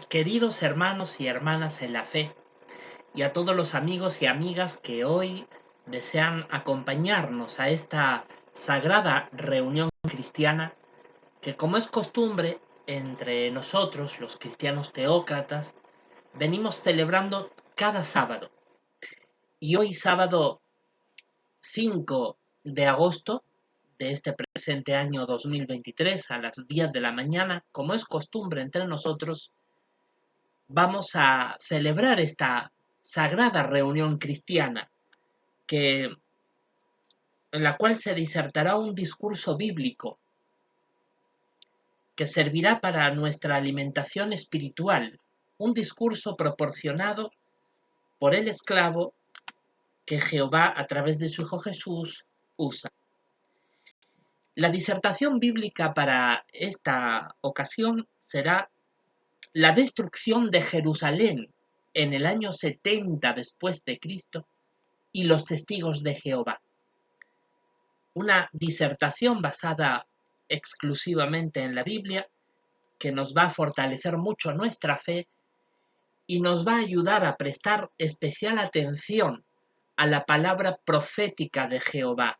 queridos hermanos y hermanas en la fe, y a todos los amigos y amigas que hoy desean acompañarnos a esta sagrada reunión cristiana que, como es costumbre entre nosotros, los cristianos teócratas, venimos celebrando cada sábado. Y hoy, sábado 5 de agosto de este presente año 2023, a las 10 de la mañana, como es costumbre entre nosotros, vamos a celebrar esta sagrada reunión cristiana que, en la cual se disertará un discurso bíblico que servirá para nuestra alimentación espiritual, un discurso proporcionado por el esclavo que Jehová a través de su Hijo Jesús usa. La disertación bíblica para esta ocasión será la destrucción de Jerusalén en el año 70 después de Cristo y los testigos de Jehová. Una disertación basada exclusivamente en la Biblia que nos va a fortalecer mucho nuestra fe y nos va a ayudar a prestar especial atención a la palabra profética de Jehová,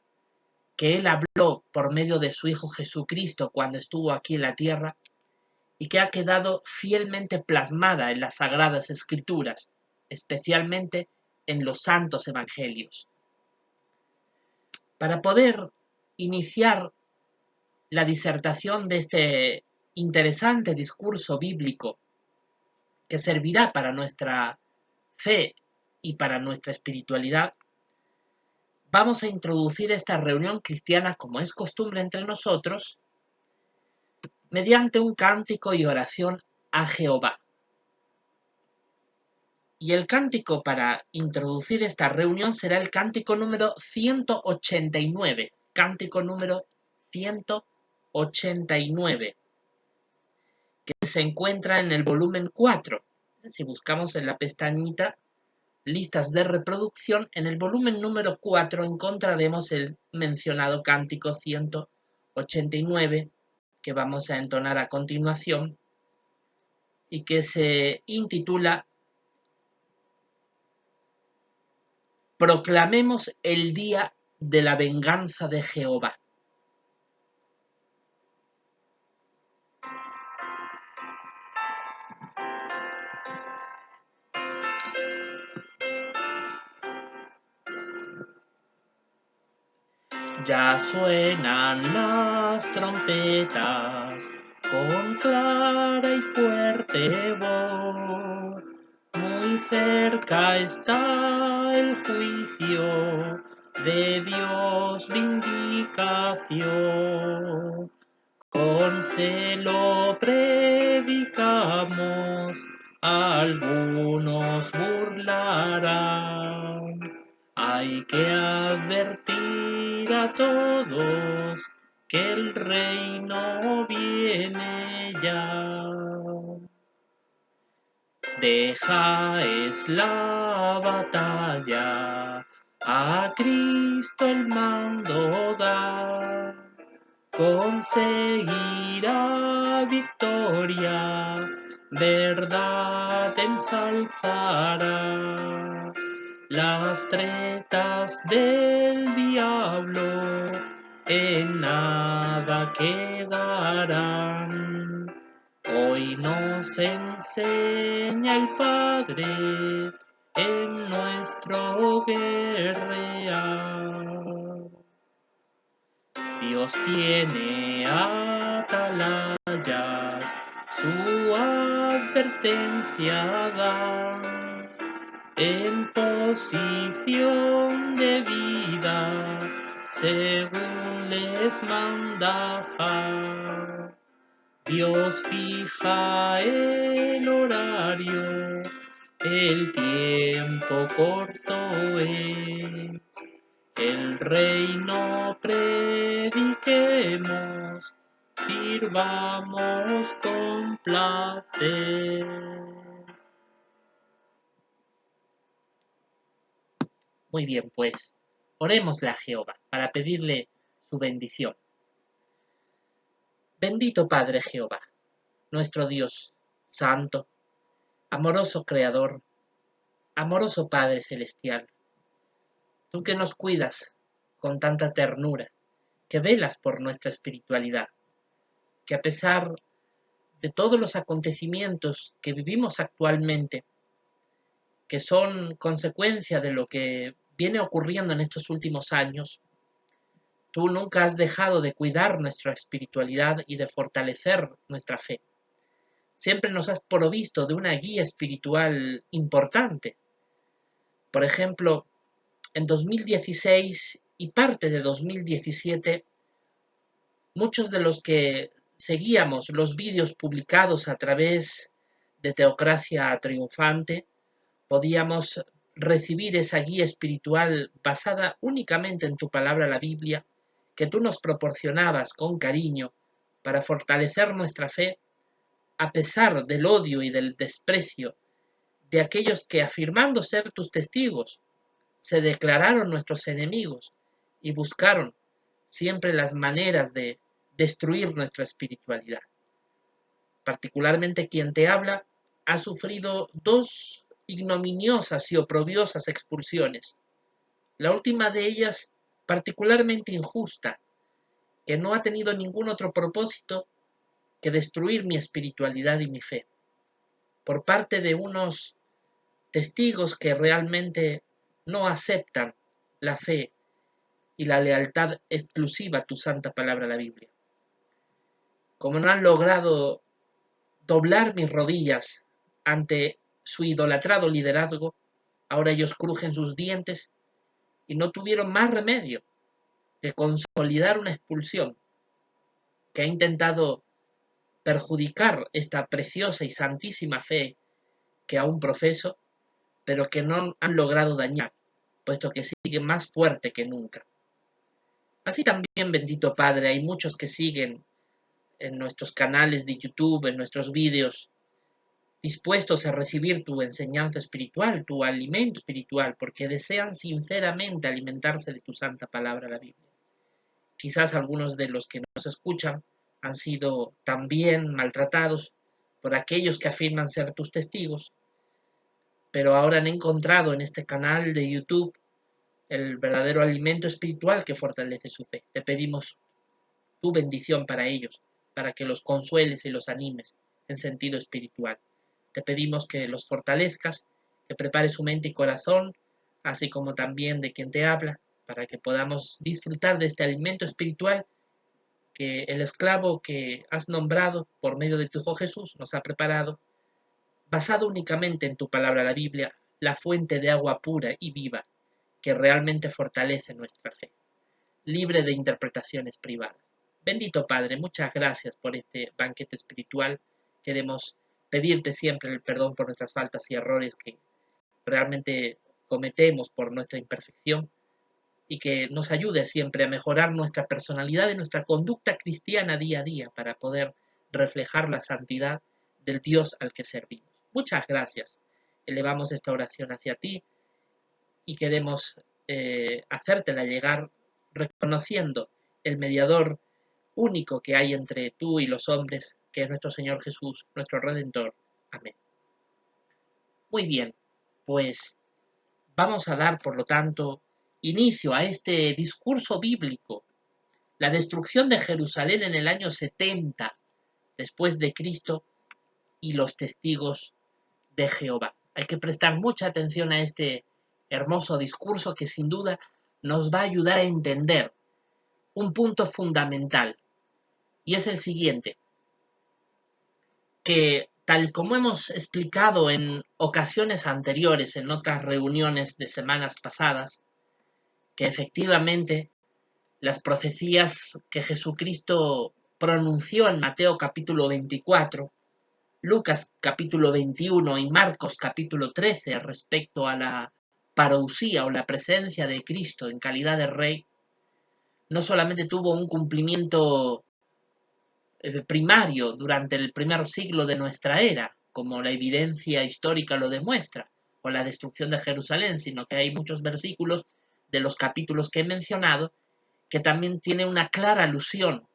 que él habló por medio de su Hijo Jesucristo cuando estuvo aquí en la tierra y que ha quedado fielmente plasmada en las Sagradas Escrituras, especialmente en los santos evangelios. Para poder iniciar la disertación de este interesante discurso bíblico que servirá para nuestra fe y para nuestra espiritualidad, vamos a introducir esta reunión cristiana, como es costumbre entre nosotros, mediante un cántico y oración a Jehová. Y el cántico para introducir esta reunión será el cántico número 189, cántico número 189, que se encuentra en el volumen 4. Si buscamos en la pestañita listas de reproducción, en el volumen número 4 encontraremos el mencionado cántico 189 que vamos a entonar a continuación y que se intitula Proclamemos el día de la venganza de Jehová. Ya suenan las trompetas con clara y fuerte voz. Muy cerca está el juicio de Dios vindicación. Con celo predicamos, algunos burlarán. Hay que advertir a todos que el reino viene ya. Deja es la batalla, a Cristo el mando da. Conseguirá victoria, verdad ensalzará. Las tretas del diablo en nada quedarán. Hoy nos enseña el Padre en nuestro guerrear. Dios tiene atalayas, su advertencia da. En posición de vida, según les manda Jah. Dios fija el horario, el tiempo corto es. El reino prediquemos, sirvamos con placer. Muy bien, pues, orémosle a Jehová para pedirle su bendición. Bendito Padre Jehová, nuestro Dios santo, Amoroso Creador, amoroso Padre Celestial, tú que nos cuidas con tanta ternura, que velas por nuestra espiritualidad, que a pesar de todos los acontecimientos que vivimos actualmente, que son consecuencia de lo que viene ocurriendo en estos últimos años, tú nunca has dejado de cuidar nuestra espiritualidad y de fortalecer nuestra fe. Siempre nos has provisto de una guía espiritual importante. Por ejemplo, en 2016 y parte de 2017, muchos de los que seguíamos los vídeos publicados a través de Teocracia Triunfante, podíamos recibir esa guía espiritual basada únicamente en tu palabra, la Biblia, que tú nos proporcionabas con cariño para fortalecer nuestra fe a pesar del odio y del desprecio de aquellos que, afirmando ser tus testigos, se declararon nuestros enemigos y buscaron siempre las maneras de destruir nuestra espiritualidad. Particularmente quien te habla ha sufrido dos ignominiosas y oprobiosas expulsiones. La última de ellas particularmente injusta, que no ha tenido ningún otro propósito que destruir mi espiritualidad y mi fe, por parte de unos testigos que realmente no aceptan la fe y la lealtad exclusiva a tu santa palabra, la Biblia. Como no han logrado doblar mis rodillas ante su idolatrado liderazgo, ahora ellos crujen sus dientes y no tuvieron más remedio que consolidar una expulsión que ha intentado perjudicar esta preciosa y santísima fe que aún profeso, pero que no han logrado dañar, puesto que sigue más fuerte que nunca. Así también, bendito Padre, hay muchos que siguen en nuestros canales de YouTube, en nuestros vídeos, dispuestos a recibir tu enseñanza espiritual, tu alimento espiritual, porque desean sinceramente alimentarse de tu santa palabra, la Biblia. Quizás algunos de los que nos escuchan han sido también maltratados por aquellos que afirman ser tus testigos, pero ahora han encontrado en este canal de YouTube el verdadero alimento espiritual que fortalece su fe. Te pedimos tu bendición para ellos, para que los consueles y los animes en sentido espiritual. Te pedimos que los fortalezcas, que prepares su mente y corazón, así como también de quien te habla, para que podamos disfrutar de este alimento espiritual que el esclavo que has nombrado por medio de tu Hijo Jesús nos ha preparado, basado únicamente en tu palabra, la Biblia, la fuente de agua pura y viva que realmente fortalece nuestra fe, libre de interpretaciones privadas. Bendito Padre, muchas gracias por este banquete espiritual. Queremos pedirte siempre el perdón por nuestras faltas y errores que realmente cometemos por nuestra imperfección y que nos ayude siempre a mejorar nuestra personalidad y nuestra conducta cristiana día a día para poder reflejar la santidad del Dios al que servimos. Muchas gracias. Elevamos esta oración hacia ti y queremos hacértela llegar reconociendo el mediador único que hay entre tú y los hombres, que es nuestro Señor Jesús, nuestro Redentor. Amén. Muy bien, pues vamos a dar, por lo tanto, inicio a este discurso bíblico, la destrucción de Jerusalén en el año 70 después de Cristo y los testigos de Jehová. Hay que prestar mucha atención a este hermoso discurso que sin duda nos va a ayudar a entender un punto fundamental, y es el siguiente, que tal como hemos explicado en ocasiones anteriores, en otras reuniones de semanas pasadas, que efectivamente las profecías que Jesucristo pronunció en Mateo capítulo 24, Lucas capítulo 21 y Marcos capítulo 13 respecto a la parousia o la presencia de Cristo en calidad de rey, no solamente tuvo un cumplimiento primario durante el primer siglo de nuestra era, como la evidencia histórica lo demuestra, con la destrucción de Jerusalén, sino que hay muchos versículos de los capítulos que he mencionado que también tiene una clara alusión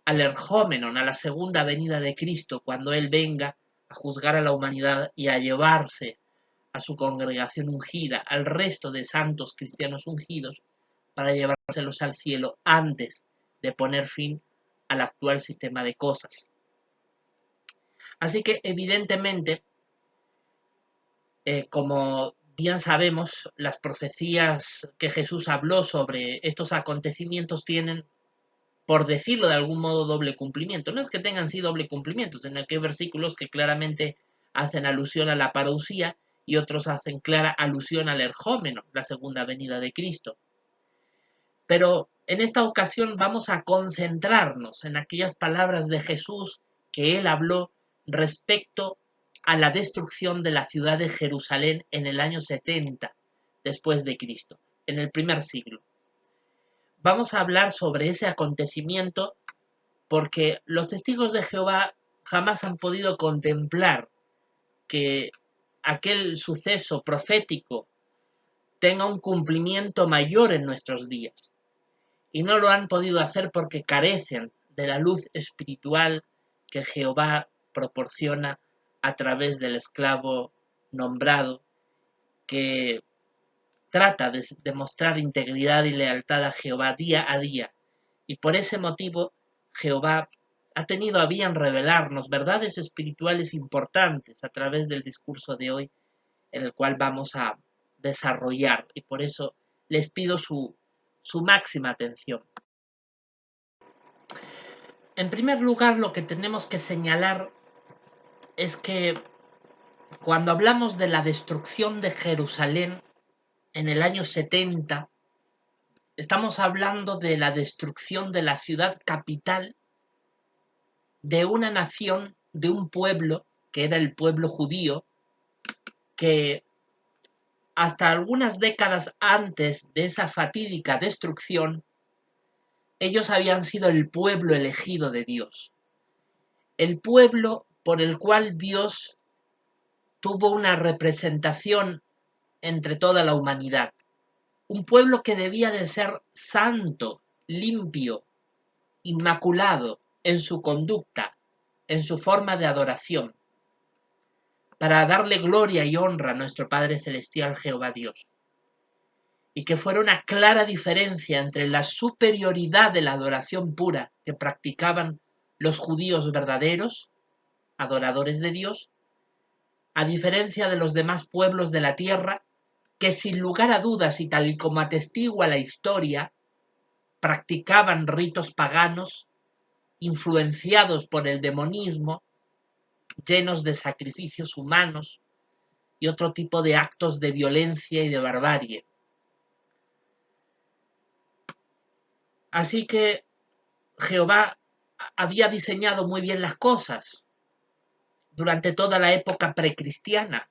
al ergómenon, a la segunda venida de Cristo, cuando Él venga a juzgar a la humanidad y a llevarse a su congregación ungida, al resto de santos cristianos ungidos, para llevárselos al cielo antes de poner fin al actual sistema de cosas. Así que evidentemente, como bien sabemos, las profecías que Jesús habló sobre estos acontecimientos tienen, por decirlo de algún modo, doble cumplimiento. No es que tengan sí doble cumplimiento, sino que hay versículos que claramente hacen alusión a la parucía y otros hacen clara alusión al ergómeno, la segunda venida de Cristo. Pero en esta ocasión vamos a concentrarnos en aquellas palabras de Jesús que él habló respecto a la destrucción de la ciudad de Jerusalén en el año 70 después de Cristo, en el primer siglo. Vamos a hablar sobre ese acontecimiento porque los testigos de Jehová jamás han podido contemplar que aquel suceso profético tenga un cumplimiento mayor en nuestros días. Y no lo han podido hacer porque carecen de la luz espiritual que Jehová proporciona a través del esclavo nombrado, que trata de demostrar integridad y lealtad a Jehová día a día. Y por ese motivo Jehová ha tenido a bien revelarnos verdades espirituales importantes a través del discurso de hoy, en el cual vamos a desarrollar. Y por eso les pido su máxima atención. En primer lugar, lo que tenemos que señalar es que cuando hablamos de la destrucción de Jerusalén en el año 70, estamos hablando de la destrucción de la ciudad capital de una nación, de un pueblo, que era el pueblo judío, que hasta algunas décadas antes de esa fatídica destrucción, ellos habían sido el pueblo elegido de Dios. El pueblo por el cual Dios tuvo una representación entre toda la humanidad. Un pueblo que debía de ser santo, limpio, inmaculado en su conducta, en su forma de adoración, para darle gloria y honra a nuestro Padre Celestial Jehová Dios. Y que fuera una clara diferencia entre la superioridad de la adoración pura que practicaban los judíos verdaderos, adoradores de Dios, a diferencia de los demás pueblos de la tierra, que sin lugar a dudas y tal y como atestigua la historia, practicaban ritos paganos, influenciados por el demonismo, llenos de sacrificios humanos y otro tipo de actos de violencia y de barbarie. Así que Jehová había diseñado muy bien las cosas durante toda la época precristiana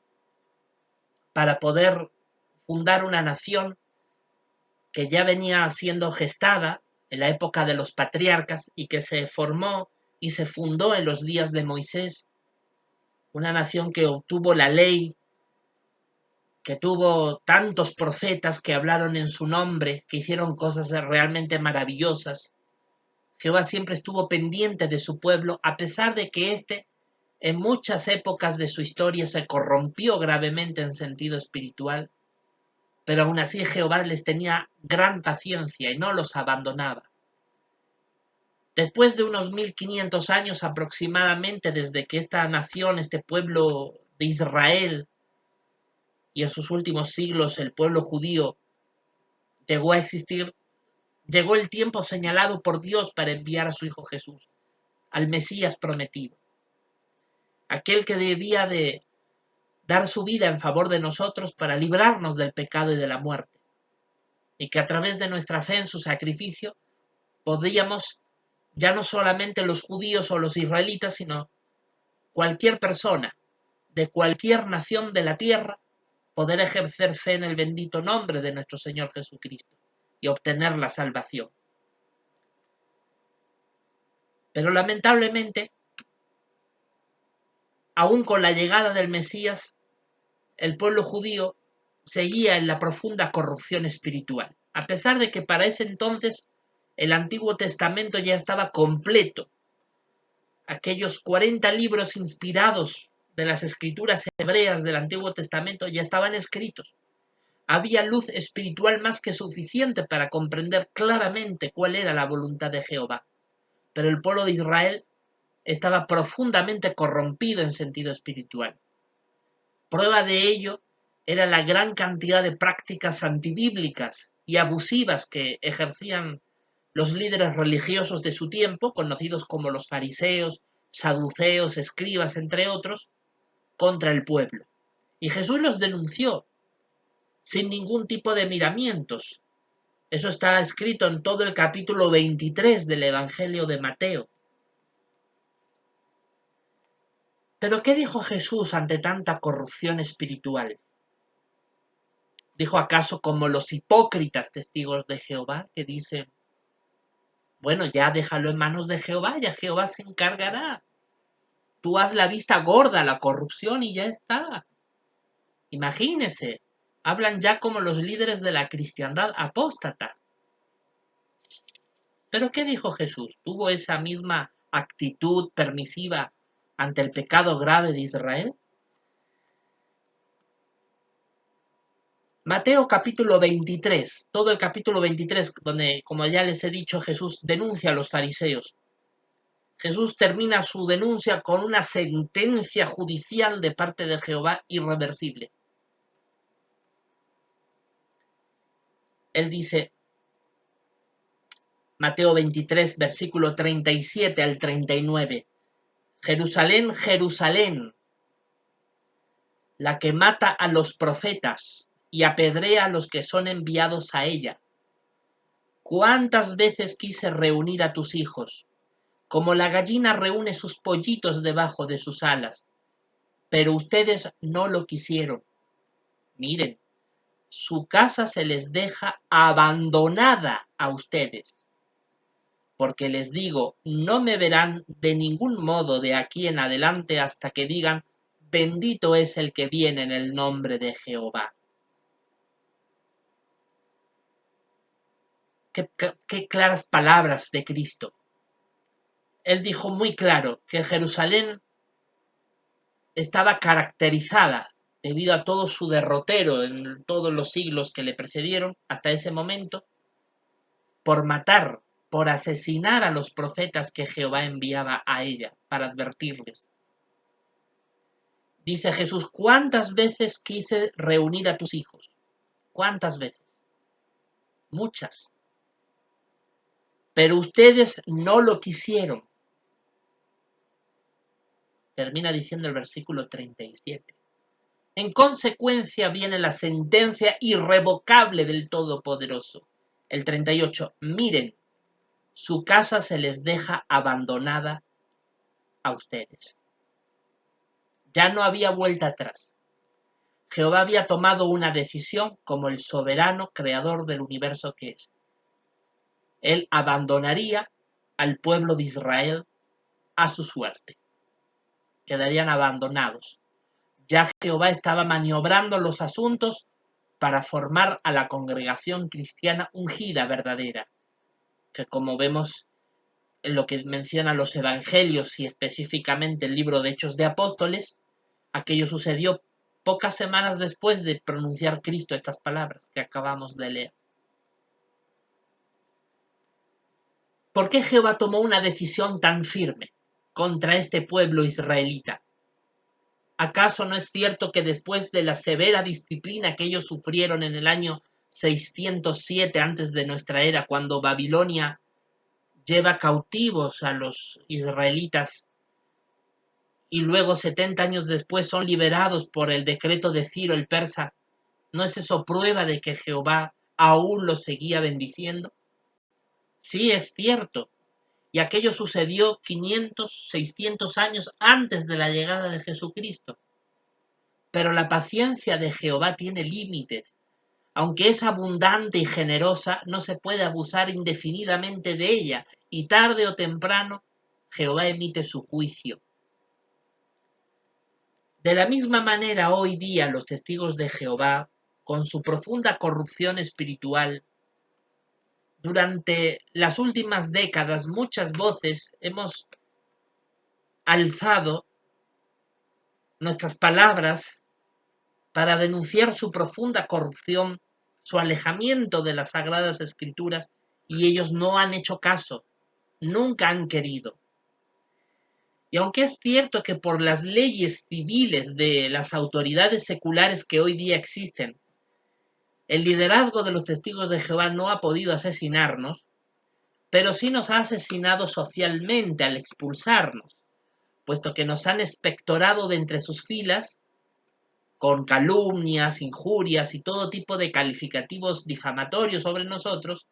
para poder fundar una nación que ya venía siendo gestada en la época de los patriarcas y que se formó y se fundó en los días de Moisés, una nación que obtuvo la ley, que tuvo tantos profetas que hablaron en su nombre, que hicieron cosas realmente maravillosas. Jehová siempre estuvo pendiente de su pueblo, a pesar de que éste en muchas épocas de su historia se corrompió gravemente en sentido espiritual, pero aún así Jehová les tenía gran paciencia y no los abandonaba. Después de unos 1500 años aproximadamente desde que esta nación, este pueblo de Israel, y en sus últimos siglos el pueblo judío llegó a existir, llegó el tiempo señalado por Dios para enviar a su Hijo Jesús, al Mesías prometido, aquel que debía de dar su vida en favor de nosotros para librarnos del pecado y de la muerte, y que a través de nuestra fe en su sacrificio podíamos, ya no solamente los judíos o los israelitas, sino cualquier persona de cualquier nación de la tierra, poder ejercer fe en el bendito nombre de nuestro Señor Jesucristo y obtener la salvación. Pero lamentablemente, aún con la llegada del Mesías, el pueblo judío seguía en la profunda corrupción espiritual, a pesar de que para ese entonces el Antiguo Testamento ya estaba completo. Aquellos 40 libros inspirados de las escrituras hebreas del Antiguo Testamento ya estaban escritos. Había luz espiritual más que suficiente para comprender claramente cuál era la voluntad de Jehová. Pero el pueblo de Israel estaba profundamente corrompido en sentido espiritual. Prueba de ello era la gran cantidad de prácticas antibíblicas y abusivas que ejercían los líderes religiosos de su tiempo, conocidos como los fariseos, saduceos, escribas, entre otros, contra el pueblo. Y Jesús los denunció sin ningún tipo de miramientos. Eso está escrito en todo el capítulo 23 del Evangelio de Mateo. Pero ¿qué dijo Jesús ante tanta corrupción espiritual? ¿Dijo acaso como los hipócritas testigos de Jehová que dicen, bueno, ya déjalo en manos de Jehová, ya Jehová se encargará? Tú haz la vista gorda a la corrupción y ya está. Imagínese, hablan ya como los líderes de la cristiandad apóstata. ¿Pero qué dijo Jesús? ¿Tuvo esa misma actitud permisiva ante el pecado grave de Israel? Mateo capítulo 23, todo el capítulo 23, donde, como ya les he dicho, Jesús denuncia a los fariseos. Jesús termina su denuncia con una sentencia judicial de parte de Jehová irreversible. Él dice, Mateo 23, versículo 37 al 39, Jerusalén, Jerusalén, la que mata a los profetas y apedrea a los que son enviados a ella. ¿Cuántas veces quise reunir a tus hijos, como la gallina reúne sus pollitos debajo de sus alas? Pero ustedes no lo quisieron. Miren, su casa se les deja abandonada a ustedes. Porque les digo, no me verán de ningún modo de aquí en adelante hasta que digan, bendito es el que viene en el nombre de Jehová. Qué claras palabras de Cristo. Él dijo muy claro que Jerusalén estaba caracterizada debido a todo su derrotero en todos los siglos que le precedieron hasta ese momento, por matar, por asesinar a los profetas que Jehová enviaba a ella para advertirles. Dice Jesús, ¿cuántas veces quise reunir a tus hijos? ¿Cuántas veces? Muchas. Pero ustedes no lo quisieron. Termina diciendo el versículo 37. En consecuencia viene la sentencia irrevocable del Todopoderoso. El 38. Miren, su casa se les deja abandonada a ustedes. Ya no había vuelta atrás. Jehová había tomado una decisión como el soberano creador del universo que es. Él abandonaría al pueblo de Israel a su suerte. Quedarían abandonados. Ya Jehová estaba maniobrando los asuntos para formar a la congregación cristiana ungida verdadera, que como vemos en lo que mencionan los evangelios y específicamente el libro de Hechos de Apóstoles, aquello sucedió pocas semanas después de pronunciar Cristo estas palabras que acabamos de leer. ¿Por qué Jehová tomó una decisión tan firme contra este pueblo israelita? ¿Acaso no es cierto que después de la severa disciplina que ellos sufrieron en el año 607 antes de nuestra era, cuando Babilonia lleva cautivos a los israelitas y luego 70 años después son liberados por el decreto de Ciro el persa, ¿no es eso prueba de que Jehová aún los seguía bendiciendo? Sí, es cierto. Y aquello sucedió 500, 600 años antes de la llegada de Jesucristo. Pero la paciencia de Jehová tiene límites. Aunque es abundante y generosa, no se puede abusar indefinidamente de ella, y tarde o temprano Jehová emite su juicio. De la misma manera, hoy día los testigos de Jehová, con su profunda corrupción espiritual, durante las últimas décadas muchas voces hemos alzado nuestras palabras para denunciar su profunda corrupción, su alejamiento de las Sagradas Escrituras, y ellos no han hecho caso, nunca han querido. Y aunque es cierto que por las leyes civiles de las autoridades seculares que hoy día existen, el liderazgo de los testigos de Jehová no ha podido asesinarnos, pero sí nos ha asesinado socialmente al expulsarnos, puesto que nos han expectorado de entre sus filas con calumnias, injurias y todo tipo de calificativos difamatorios sobre nosotros,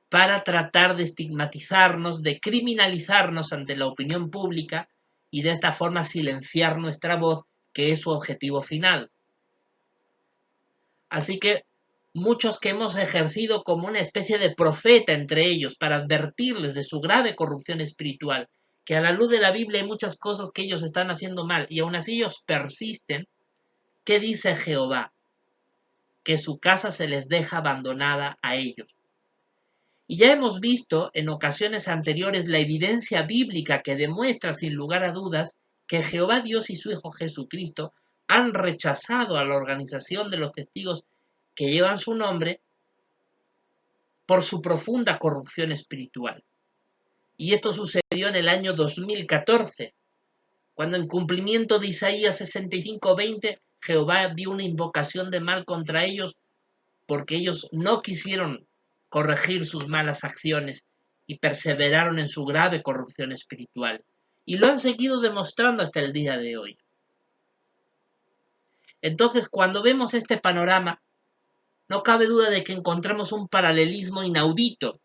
para tratar de estigmatizarnos, de criminalizarnos ante la opinión pública y de esta forma silenciar nuestra voz, que es su objetivo final. Así que muchos que hemos ejercido como una especie de profeta entre ellos para advertirles de su grave corrupción espiritual, que a la luz de la Biblia hay muchas cosas que ellos están haciendo mal y aún así ellos persisten. ¿Qué dice Jehová? Que su casa se les deja abandonada a ellos. Y ya hemos visto en ocasiones anteriores la evidencia bíblica que demuestra sin lugar a dudas que Jehová Dios y su Hijo Jesucristo han rechazado a la organización de los testigos que llevan su nombre por su profunda corrupción espiritual. Y esto sucedió en el año 2014, cuando en cumplimiento de Isaías 65:20, Jehová dio una invocación de mal contra ellos porque ellos no quisieron corregir sus malas acciones y perseveraron en su grave corrupción espiritual. Y lo han seguido demostrando hasta el día de hoy. Entonces, cuando vemos este panorama, no cabe duda de que encontramos un paralelismo inaudito,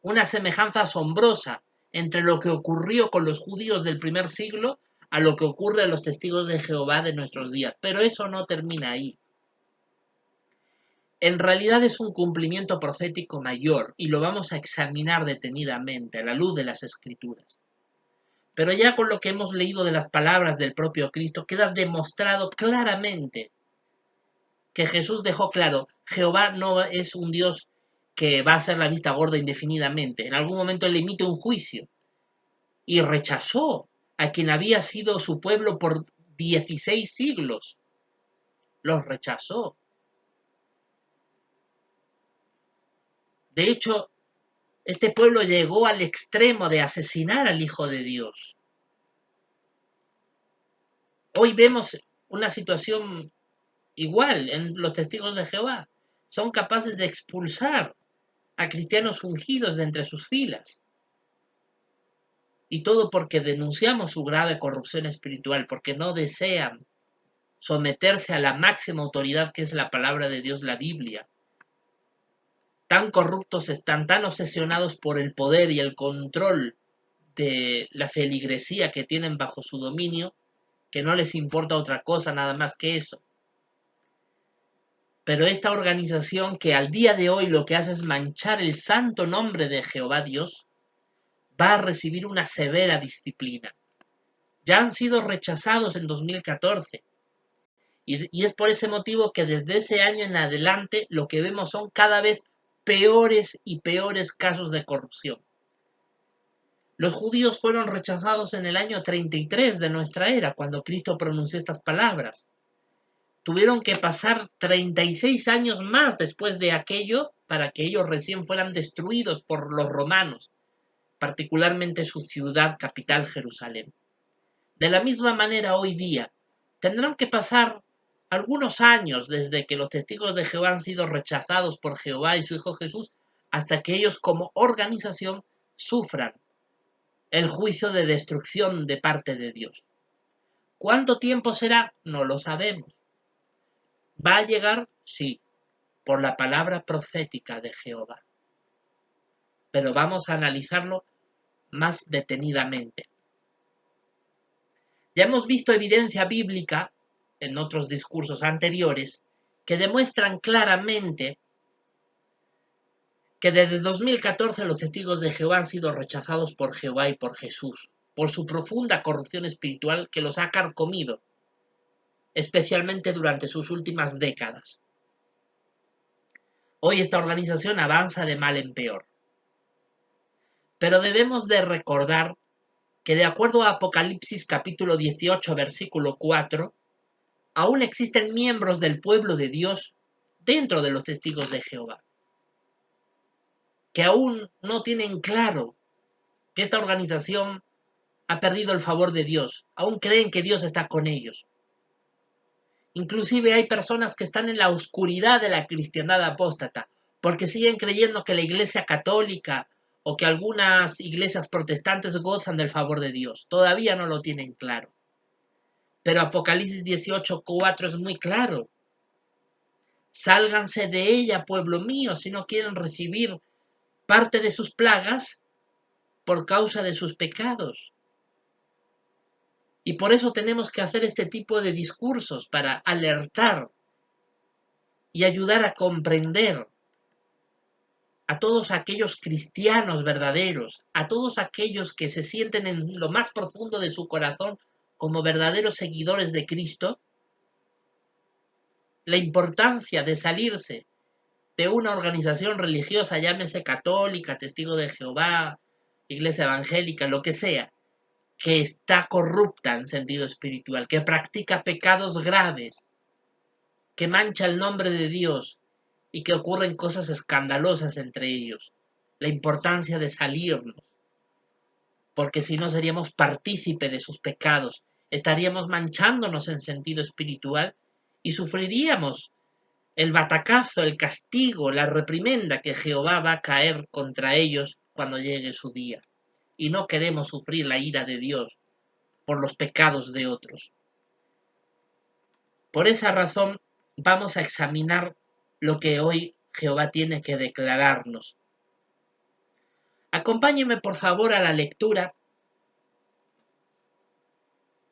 una semejanza asombrosa entre lo que ocurrió con los judíos del primer siglo a lo que ocurre a los testigos de Jehová de nuestros días. Pero eso no termina ahí. En realidad es un cumplimiento profético mayor y lo vamos a examinar detenidamente a la luz de las Escrituras. Pero ya con lo que hemos leído de las palabras del propio Cristo queda demostrado claramente que Jesús dejó claro, Jehová no es un Dios que va a hacer la vista gorda indefinidamente. En algún momento le emite un juicio y rechazó a quien había sido su pueblo por 16 siglos. Los rechazó. De hecho, este pueblo llegó al extremo de asesinar al Hijo de Dios. Hoy vemos una situación igual en los testigos de Jehová. Son capaces de expulsar a cristianos ungidos de entre sus filas. Y todo porque denunciamos su grave corrupción espiritual, porque no desean someterse a la máxima autoridad que es la palabra de Dios, la Biblia. Tan corruptos están, tan obsesionados por el poder y el control de la feligresía que tienen bajo su dominio, que no les importa otra cosa nada más que eso. Pero esta organización que al día de hoy lo que hace es manchar el santo nombre de Jehová Dios, va a recibir una severa disciplina. Ya han sido rechazados en 2014. Y es por ese motivo que desde ese año en adelante lo que vemos son cada vez peores y peores casos de corrupción. Los judíos fueron rechazados en el año 33 de nuestra era, cuando Cristo pronunció estas palabras. Tuvieron que pasar 36 años más después de aquello para que ellos recién fueran destruidos por los romanos, particularmente su ciudad capital, Jerusalén. De la misma manera, hoy día, tendrán que pasar algunos años desde que los testigos de Jehová han sido rechazados por Jehová y su Hijo Jesús, hasta que ellos como organización sufran el juicio de destrucción de parte de Dios. ¿Cuánto tiempo será? No lo sabemos. ¿Va a llegar? Sí, por la palabra profética de Jehová. Pero vamos a analizarlo más detenidamente. Ya hemos visto evidencia bíblica en otros discursos anteriores que demuestran claramente que desde 2014 los testigos de Jehová han sido rechazados por Jehová y por Jesús, por su profunda corrupción espiritual que los ha carcomido, especialmente durante sus últimas décadas. Hoy esta organización avanza de mal en peor. Pero debemos de recordar que de acuerdo a Apocalipsis capítulo 18, versículo 4, aún existen miembros del pueblo de Dios dentro de los testigos de Jehová, que aún no tienen claro que esta organización ha perdido el favor de Dios, aún creen que Dios está con ellos. Inclusive hay personas que están en la oscuridad de la cristiandad apóstata, porque siguen creyendo que la Iglesia católica o que algunas iglesias protestantes gozan del favor de Dios. Todavía no lo tienen claro. Pero Apocalipsis 18:4 es muy claro. Sálganse de ella, pueblo mío, si no quieren recibir parte de sus plagas por causa de sus pecados. Y por eso tenemos que hacer este tipo de discursos, para alertar y ayudar a comprender a todos aquellos cristianos verdaderos, a todos aquellos que se sienten en lo más profundo de su corazón como verdaderos seguidores de Cristo, la importancia de salirse de una organización religiosa, llámese católica, testigo de Jehová, iglesia evangélica, lo que sea, que está corrupta en sentido espiritual, que practica pecados graves, que mancha el nombre de Dios y que ocurren cosas escandalosas entre ellos. La importancia de salirnos, porque si no seríamos partícipe de sus pecados, estaríamos manchándonos en sentido espiritual y sufriríamos el batacazo, el castigo, la reprimenda que Jehová va a caer contra ellos cuando llegue su día. Y no queremos sufrir la ira de Dios por los pecados de otros. Por esa razón vamos a examinar lo que hoy Jehová tiene que declararnos. Acompáñeme por favor a la lectura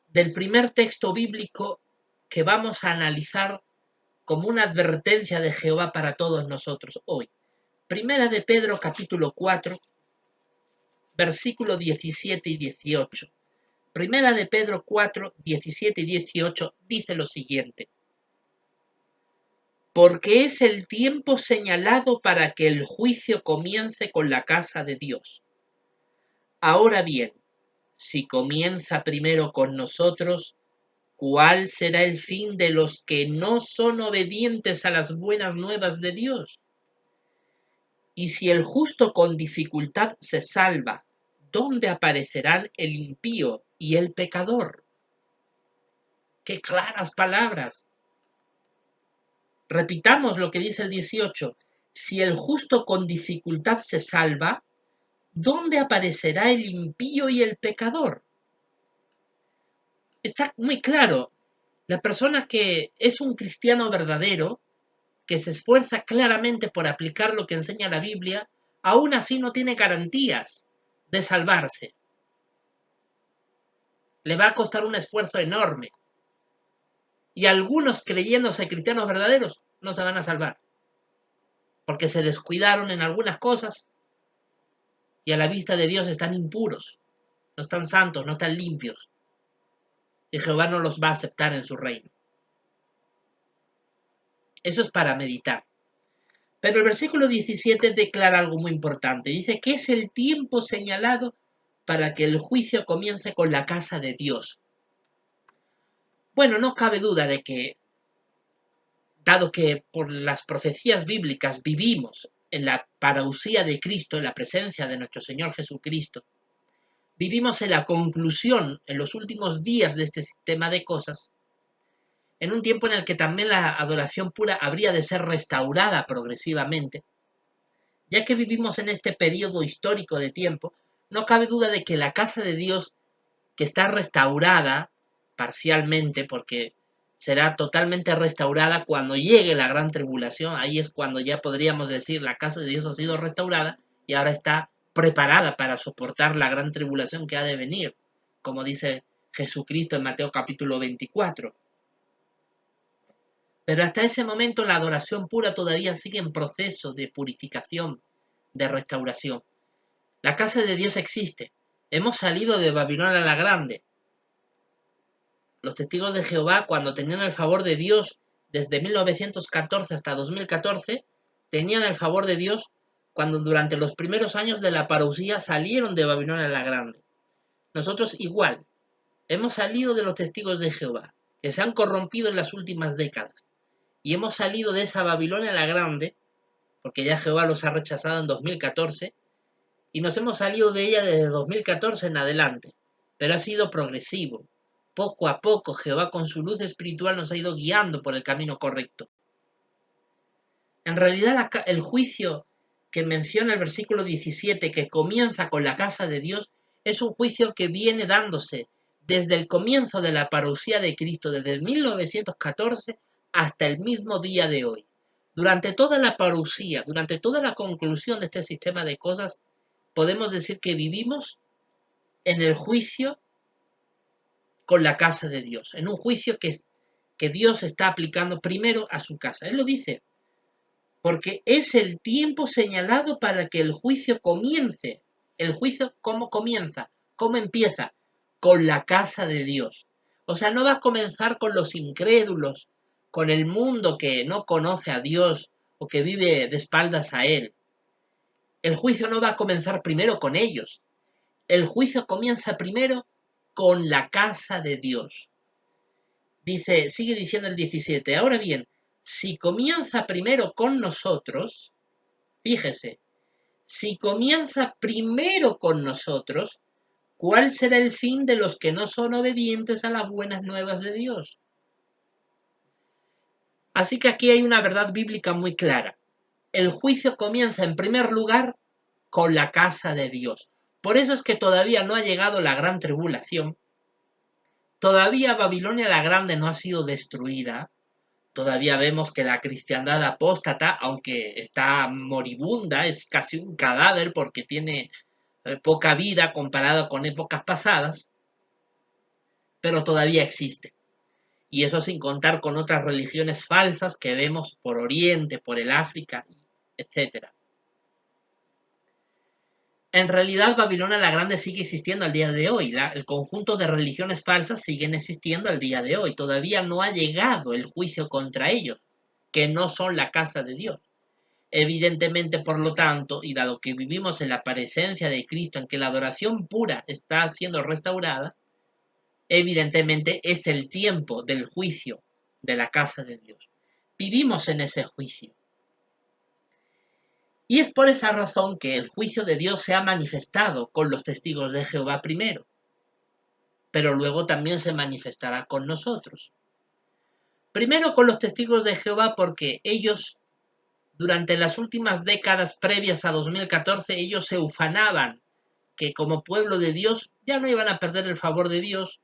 del primer texto bíblico que vamos a analizar como una advertencia de Jehová para todos nosotros hoy. Primera de Pedro capítulo 4, versículo 17 y 18. Primera de Pedro 4, 17 y 18 dice lo siguiente: porque es el tiempo señalado para que el juicio comience con la casa de Dios. Ahora bien, si comienza primero con nosotros, ¿cuál será el fin de los que no son obedientes a las buenas nuevas de Dios? Y si el justo con dificultad se salva, ¿dónde aparecerán el impío y el pecador? ¡Qué claras palabras! Repitamos lo que dice el 18. Si el justo con dificultad se salva, ¿dónde aparecerá el impío y el pecador? Está muy claro. La persona que es un cristiano verdadero, que se esfuerza claramente por aplicar lo que enseña la Biblia, aún así no tiene garantías de salvarse. Le va a costar un esfuerzo enorme. Y algunos, creyéndose cristianos verdaderos, no se van a salvar, porque se descuidaron en algunas cosas y a la vista de Dios están impuros, no están santos, no están limpios, y Jehová no los va a aceptar en su reino. Eso es para meditar. Pero el versículo 17 declara algo muy importante. Dice que es el tiempo señalado para que el juicio comience con la casa de Dios. Bueno, no cabe duda de que, dado que por las profecías bíblicas vivimos en la parusía de Cristo, en la presencia de nuestro Señor Jesucristo, vivimos en la conclusión, en los últimos días de este sistema de cosas, en un tiempo en el que también la adoración pura habría de ser restaurada progresivamente. Ya que vivimos en este periodo histórico de tiempo, no cabe duda de que la casa de Dios, que está restaurada parcialmente, porque será totalmente restaurada cuando llegue la gran tribulación, ahí es cuando ya podríamos decir la casa de Dios ha sido restaurada y ahora está preparada para soportar la gran tribulación que ha de venir, como dice Jesucristo en Mateo capítulo 24. Pero hasta ese momento la adoración pura todavía sigue en proceso de purificación, de restauración. La casa de Dios existe. Hemos salido de Babilonia la Grande. Los testigos de Jehová, cuando tenían el favor de Dios desde 1914 hasta 2014, tenían el favor de Dios cuando durante los primeros años de la parusía salieron de Babilonia la Grande. Nosotros igual, hemos salido de los testigos de Jehová, que se han corrompido en las últimas décadas, y hemos salido de esa Babilonia la Grande, porque ya Jehová los ha rechazado en 2014, y nos hemos salido de ella desde 2014 en adelante, pero ha sido progresivo. Poco a poco Jehová con su luz espiritual nos ha ido guiando por el camino correcto. En realidad el juicio que menciona el versículo 17, que comienza con la casa de Dios, es un juicio que viene dándose desde el comienzo de la parusía de Cristo, desde el 1914 hasta el mismo día de hoy. Durante toda la parusía, durante toda la conclusión de este sistema de cosas, podemos decir que vivimos en el juicio con la casa de Dios, en un juicio que Dios está aplicando primero a su casa. Él lo dice, porque es el tiempo señalado para que el juicio comience. ¿El juicio cómo comienza? ¿Cómo empieza? Con la casa de Dios. O sea, no va a comenzar con los incrédulos, con el mundo que no conoce a Dios o que vive de espaldas a Él. El juicio no va a comenzar primero con ellos. El juicio comienza primero con la casa de Dios. Dice, sigue diciendo el 17. Ahora bien, si comienza primero con nosotros, fíjese, si comienza primero con nosotros, ¿cuál será el fin de los que no son obedientes a las buenas nuevas de Dios? Así que aquí hay una verdad bíblica muy clara. El juicio comienza en primer lugar con la casa de Dios. Por eso es que todavía no ha llegado la gran tribulación. Todavía Babilonia la Grande no ha sido destruida. Todavía vemos que la cristiandad apóstata, aunque está moribunda, es casi un cadáver porque tiene poca vida comparado con épocas pasadas, pero todavía existe. Y eso sin contar con otras religiones falsas que vemos por Oriente, por el África, etc. En realidad Babilonia la Grande sigue existiendo al día de hoy. El conjunto de religiones falsas siguen existiendo al día de hoy. Todavía no ha llegado el juicio contra ellos, que no son la casa de Dios. Evidentemente, por lo tanto, y dado que vivimos en la presencia de Cristo, en que la adoración pura está siendo restaurada, evidentemente es el tiempo del juicio de la casa de Dios. Vivimos en ese juicio. Y es por esa razón que el juicio de Dios se ha manifestado con los testigos de Jehová primero, pero luego también se manifestará con nosotros. Primero con los testigos de Jehová porque ellos, durante las últimas décadas previas a 2014, ellos se ufanaban que como pueblo de Dios ya no iban a perder el favor de Dios,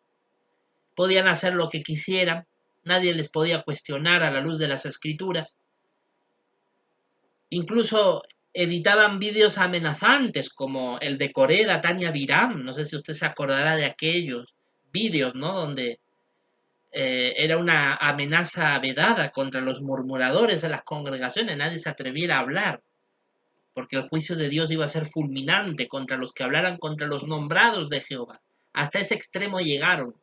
podían hacer lo que quisieran, nadie les podía cuestionar a la luz de las escrituras. Incluso editaban vídeos amenazantes como el de Coreda, Tania Biram, no sé si usted se acordará de aquellos vídeos, ¿no? Donde era una amenaza vedada contra los murmuradores de las congregaciones, nadie se atreviera a hablar, porque el juicio de Dios iba a ser fulminante contra los que hablaran contra los nombrados de Jehová. Hasta ese extremo llegaron.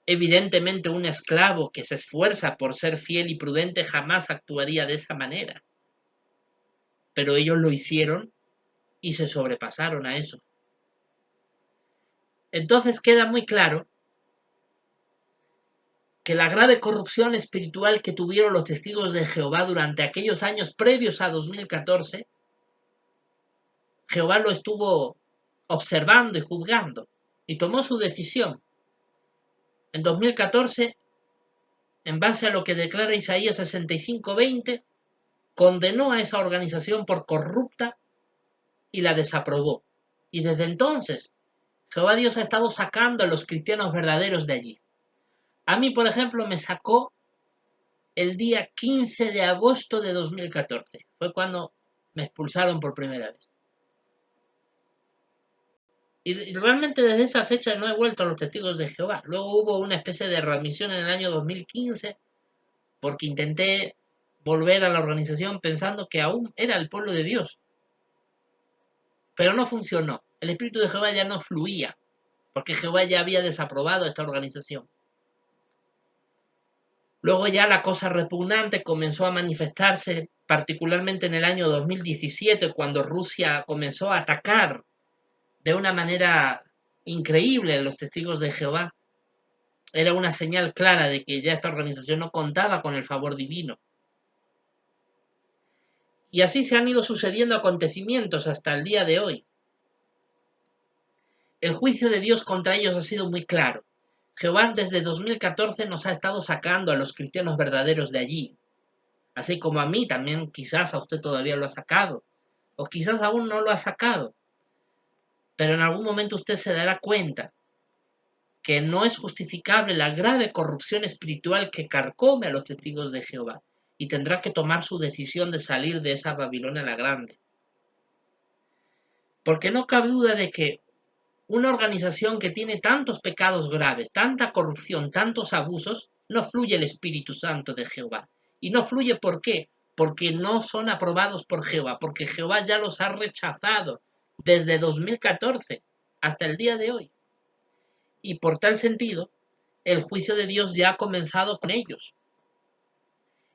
Evidentemente un esclavo que se esfuerza por ser fiel y prudente jamás actuaría de esa manera. Pero ellos lo hicieron y se sobrepasaron a eso. Entonces queda muy claro que la grave corrupción espiritual que tuvieron los testigos de Jehová durante aquellos años previos a 2014, Jehová lo estuvo observando y juzgando y tomó su decisión. En 2014, en base a lo que declara Isaías 65:20, condenó a esa organización por corrupta y la desaprobó. Y desde entonces, Jehová Dios ha estado sacando a los cristianos verdaderos de allí. A mí, por ejemplo, me sacó el día 15 de agosto de 2014. Fue cuando me expulsaron por primera vez. Y realmente desde esa fecha no he vuelto a los testigos de Jehová. Luego hubo una especie de readmisión en el año 2015 porque intenté volver a la organización pensando que aún era el pueblo de Dios. Pero no funcionó. El Espíritu de Jehová ya no fluía, porque Jehová ya había desaprobado esta organización. Luego ya la cosa repugnante comenzó a manifestarse, particularmente en el año 2017, cuando Rusia comenzó a atacar de una manera increíble en los testigos de Jehová. Era una señal clara de que ya esta organización no contaba con el favor divino. Y así se han ido sucediendo acontecimientos hasta el día de hoy. El juicio de Dios contra ellos ha sido muy claro. Jehová desde 2014 nos ha estado sacando a los cristianos verdaderos de allí, así como a mí también, quizás a usted todavía lo ha sacado, o quizás aún no lo ha sacado, pero en algún momento usted se dará cuenta que no es justificable la grave corrupción espiritual que carcome a los testigos de Jehová, y tendrá que tomar su decisión de salir de esa Babilonia la Grande. Porque no cabe duda de que una organización que tiene tantos pecados graves, tanta corrupción, tantos abusos, no fluye el Espíritu Santo de Jehová. Y no fluye, ¿por qué? Porque no son aprobados por Jehová, porque Jehová ya los ha rechazado desde 2014 hasta el día de hoy. Y por tal sentido, el juicio de Dios ya ha comenzado con ellos.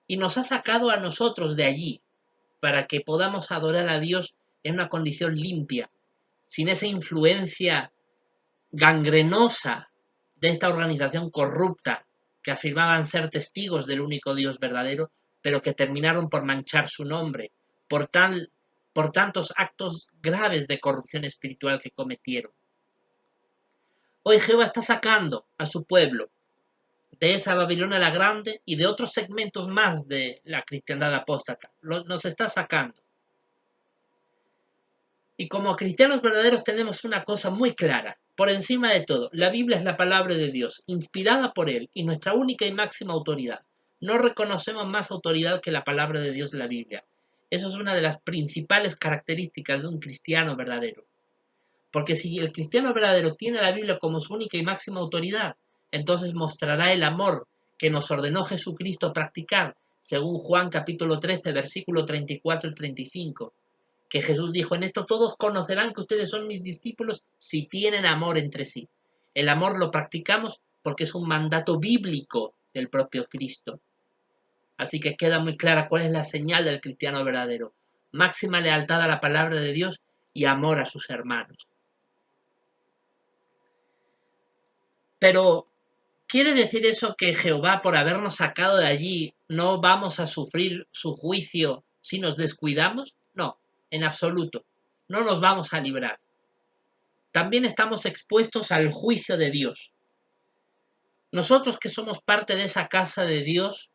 Y nos ha sacado a nosotros de allí, para que podamos adorar a Dios en una condición limpia, sin esa influencia gangrenosa de esta organización corrupta que afirmaban ser testigos del único Dios verdadero, pero que terminaron por manchar su nombre por tantos actos graves de corrupción espiritual que cometieron. Hoy Jehová está sacando a su pueblo de esa Babilonia la Grande y de otros segmentos más de la cristiandad apóstata. Nos está sacando. Y como cristianos verdaderos tenemos una cosa muy clara. Por encima de todo, la Biblia es la palabra de Dios, inspirada por Él y nuestra única y máxima autoridad. No reconocemos más autoridad que la palabra de Dios, la Biblia. Eso es una de las principales características de un cristiano verdadero. Porque si el cristiano verdadero tiene la Biblia como su única y máxima autoridad, entonces mostrará el amor que nos ordenó Jesucristo practicar, según Juan capítulo 13, versículo 34 y 35. Que Jesús dijo: en esto todos conocerán que ustedes son mis discípulos si tienen amor entre sí. El amor lo practicamos porque es un mandato bíblico del propio Cristo. Así que queda muy clara cuál es la señal del cristiano verdadero: máxima lealtad a la palabra de Dios y amor a sus hermanos. Pero, ¿quiere decir eso que Jehová, por habernos sacado de allí, no vamos a sufrir su juicio si nos descuidamos? No, en absoluto. No nos vamos a librar. También estamos expuestos al juicio de Dios. Nosotros que somos parte de esa casa de Dios,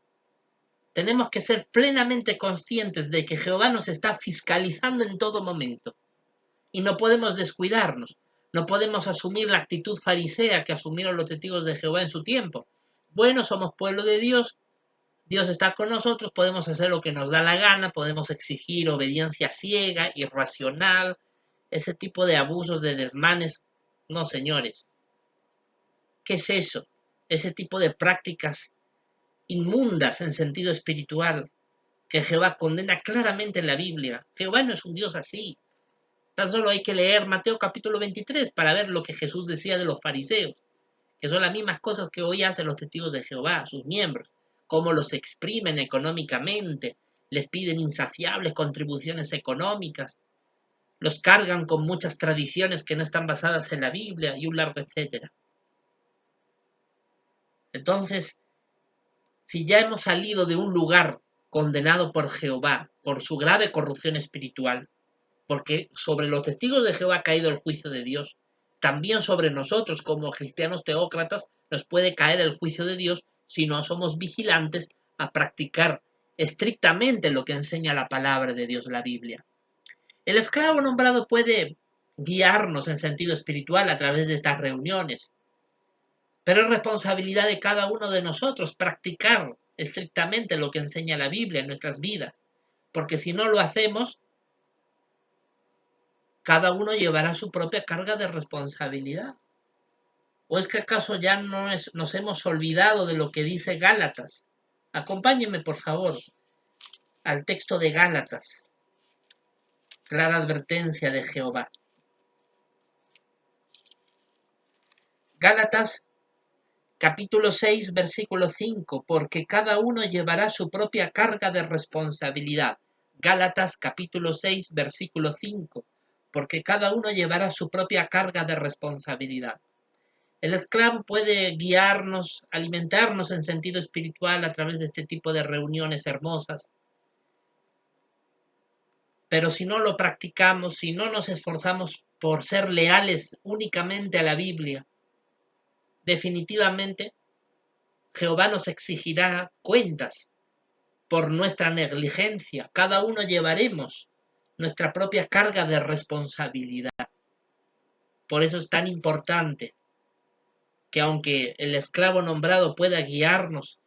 tenemos que ser plenamente conscientes de que Jehová nos está fiscalizando en todo momento. Y no podemos descuidarnos. No podemos asumir la actitud farisea que asumieron los testigos de Jehová en su tiempo. Bueno, somos pueblo de Dios, Dios está con nosotros, podemos hacer lo que nos da la gana, podemos exigir obediencia ciega, irracional, ese tipo de abusos, de desmanes. No, señores. ¿Qué es eso? Ese tipo de prácticas inmundas en sentido espiritual que Jehová condena claramente en la Biblia. Jehová no es un Dios así. Tan solo hay que leer Mateo capítulo 23 para ver lo que Jesús decía de los fariseos, que son las mismas cosas que hoy hacen los testigos de Jehová, sus miembros, cómo los exprimen económicamente, les piden insaciables contribuciones económicas, los cargan con muchas tradiciones que no están basadas en la Biblia y un largo etcétera. Entonces, si ya hemos salido de un lugar condenado por Jehová por su grave corrupción espiritual, porque sobre los testigos de Jehová ha caído el juicio de Dios, también sobre nosotros como cristianos teócratas nos puede caer el juicio de Dios si no somos vigilantes a practicar estrictamente lo que enseña la palabra de Dios, la Biblia. El esclavo nombrado puede guiarnos en sentido espiritual a través de estas reuniones, pero es responsabilidad de cada uno de nosotros practicar estrictamente lo que enseña la Biblia en nuestras vidas, porque si no lo hacemos, cada uno llevará su propia carga de responsabilidad. ¿O es que acaso ya nos hemos olvidado de lo que dice Gálatas? Acompáñenme, por favor, al texto de Gálatas. Clara advertencia de Jehová. Gálatas capítulo 6, versículo 5, porque cada uno llevará su propia carga de responsabilidad. Gálatas capítulo 6, versículo 5, porque cada uno llevará su propia carga de responsabilidad. El esclavo puede guiarnos, alimentarnos en sentido espiritual a través de este tipo de reuniones hermosas, pero si no lo practicamos, si no nos esforzamos por ser leales únicamente a la Biblia, definitivamente Jehová nos exigirá cuentas por nuestra negligencia. Cada uno llevaremos nuestra propia carga de responsabilidad. Por eso es tan importante que aunque el esclavo nombrado pueda guiarnos,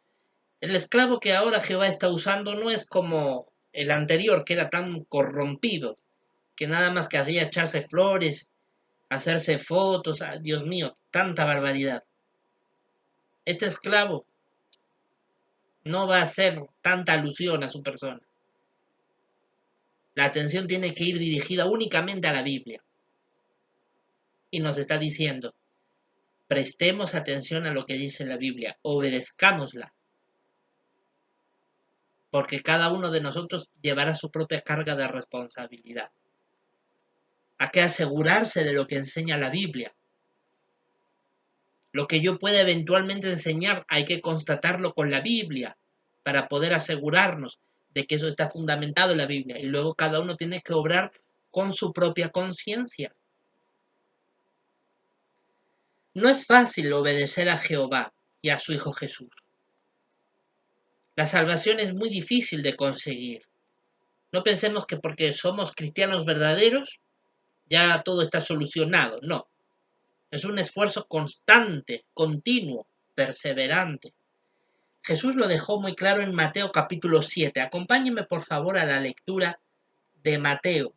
el esclavo que ahora Jehová está usando no es como el anterior, que era tan corrompido, que nada más que hacía echarse flores, hacerse fotos. Dios mío, tanta barbaridad. Este esclavo no va a hacer tanta alusión a su persona. La atención tiene que ir dirigida únicamente a la Biblia. Y nos está diciendo, prestemos atención a lo que dice la Biblia, obedezcámosla, porque cada uno de nosotros llevará su propia carga de responsabilidad. Hay que asegurarse de lo que enseña la Biblia. Lo que yo pueda eventualmente enseñar hay que constatarlo con la Biblia para poder asegurarnos de que eso está fundamentado en la Biblia. Y luego cada uno tiene que obrar con su propia conciencia. No es fácil obedecer a Jehová y a su Hijo Jesús. La salvación es muy difícil de conseguir. No pensemos que porque somos cristianos verdaderos ya todo está solucionado. No. Es un esfuerzo constante, continuo, perseverante. Jesús lo dejó muy claro en Mateo capítulo 7. Acompáñenme por favor a la lectura de Mateo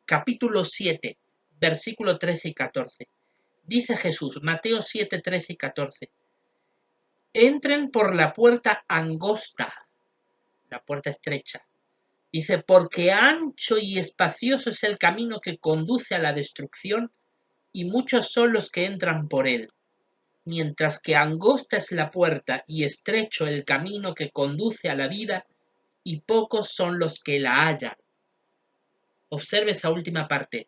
capítulo 7, versículo 13 y 14. Dice Jesús, Mateo 7, 13 y 14. Entren por la puerta angosta, la puerta estrecha. Dice, porque ancho y espacioso es el camino que conduce a la destrucción y muchos son los que entran por él. Mientras que angosta es la puerta y estrecho el camino que conduce a la vida, y pocos son los que la hallan. Observe esa última parte.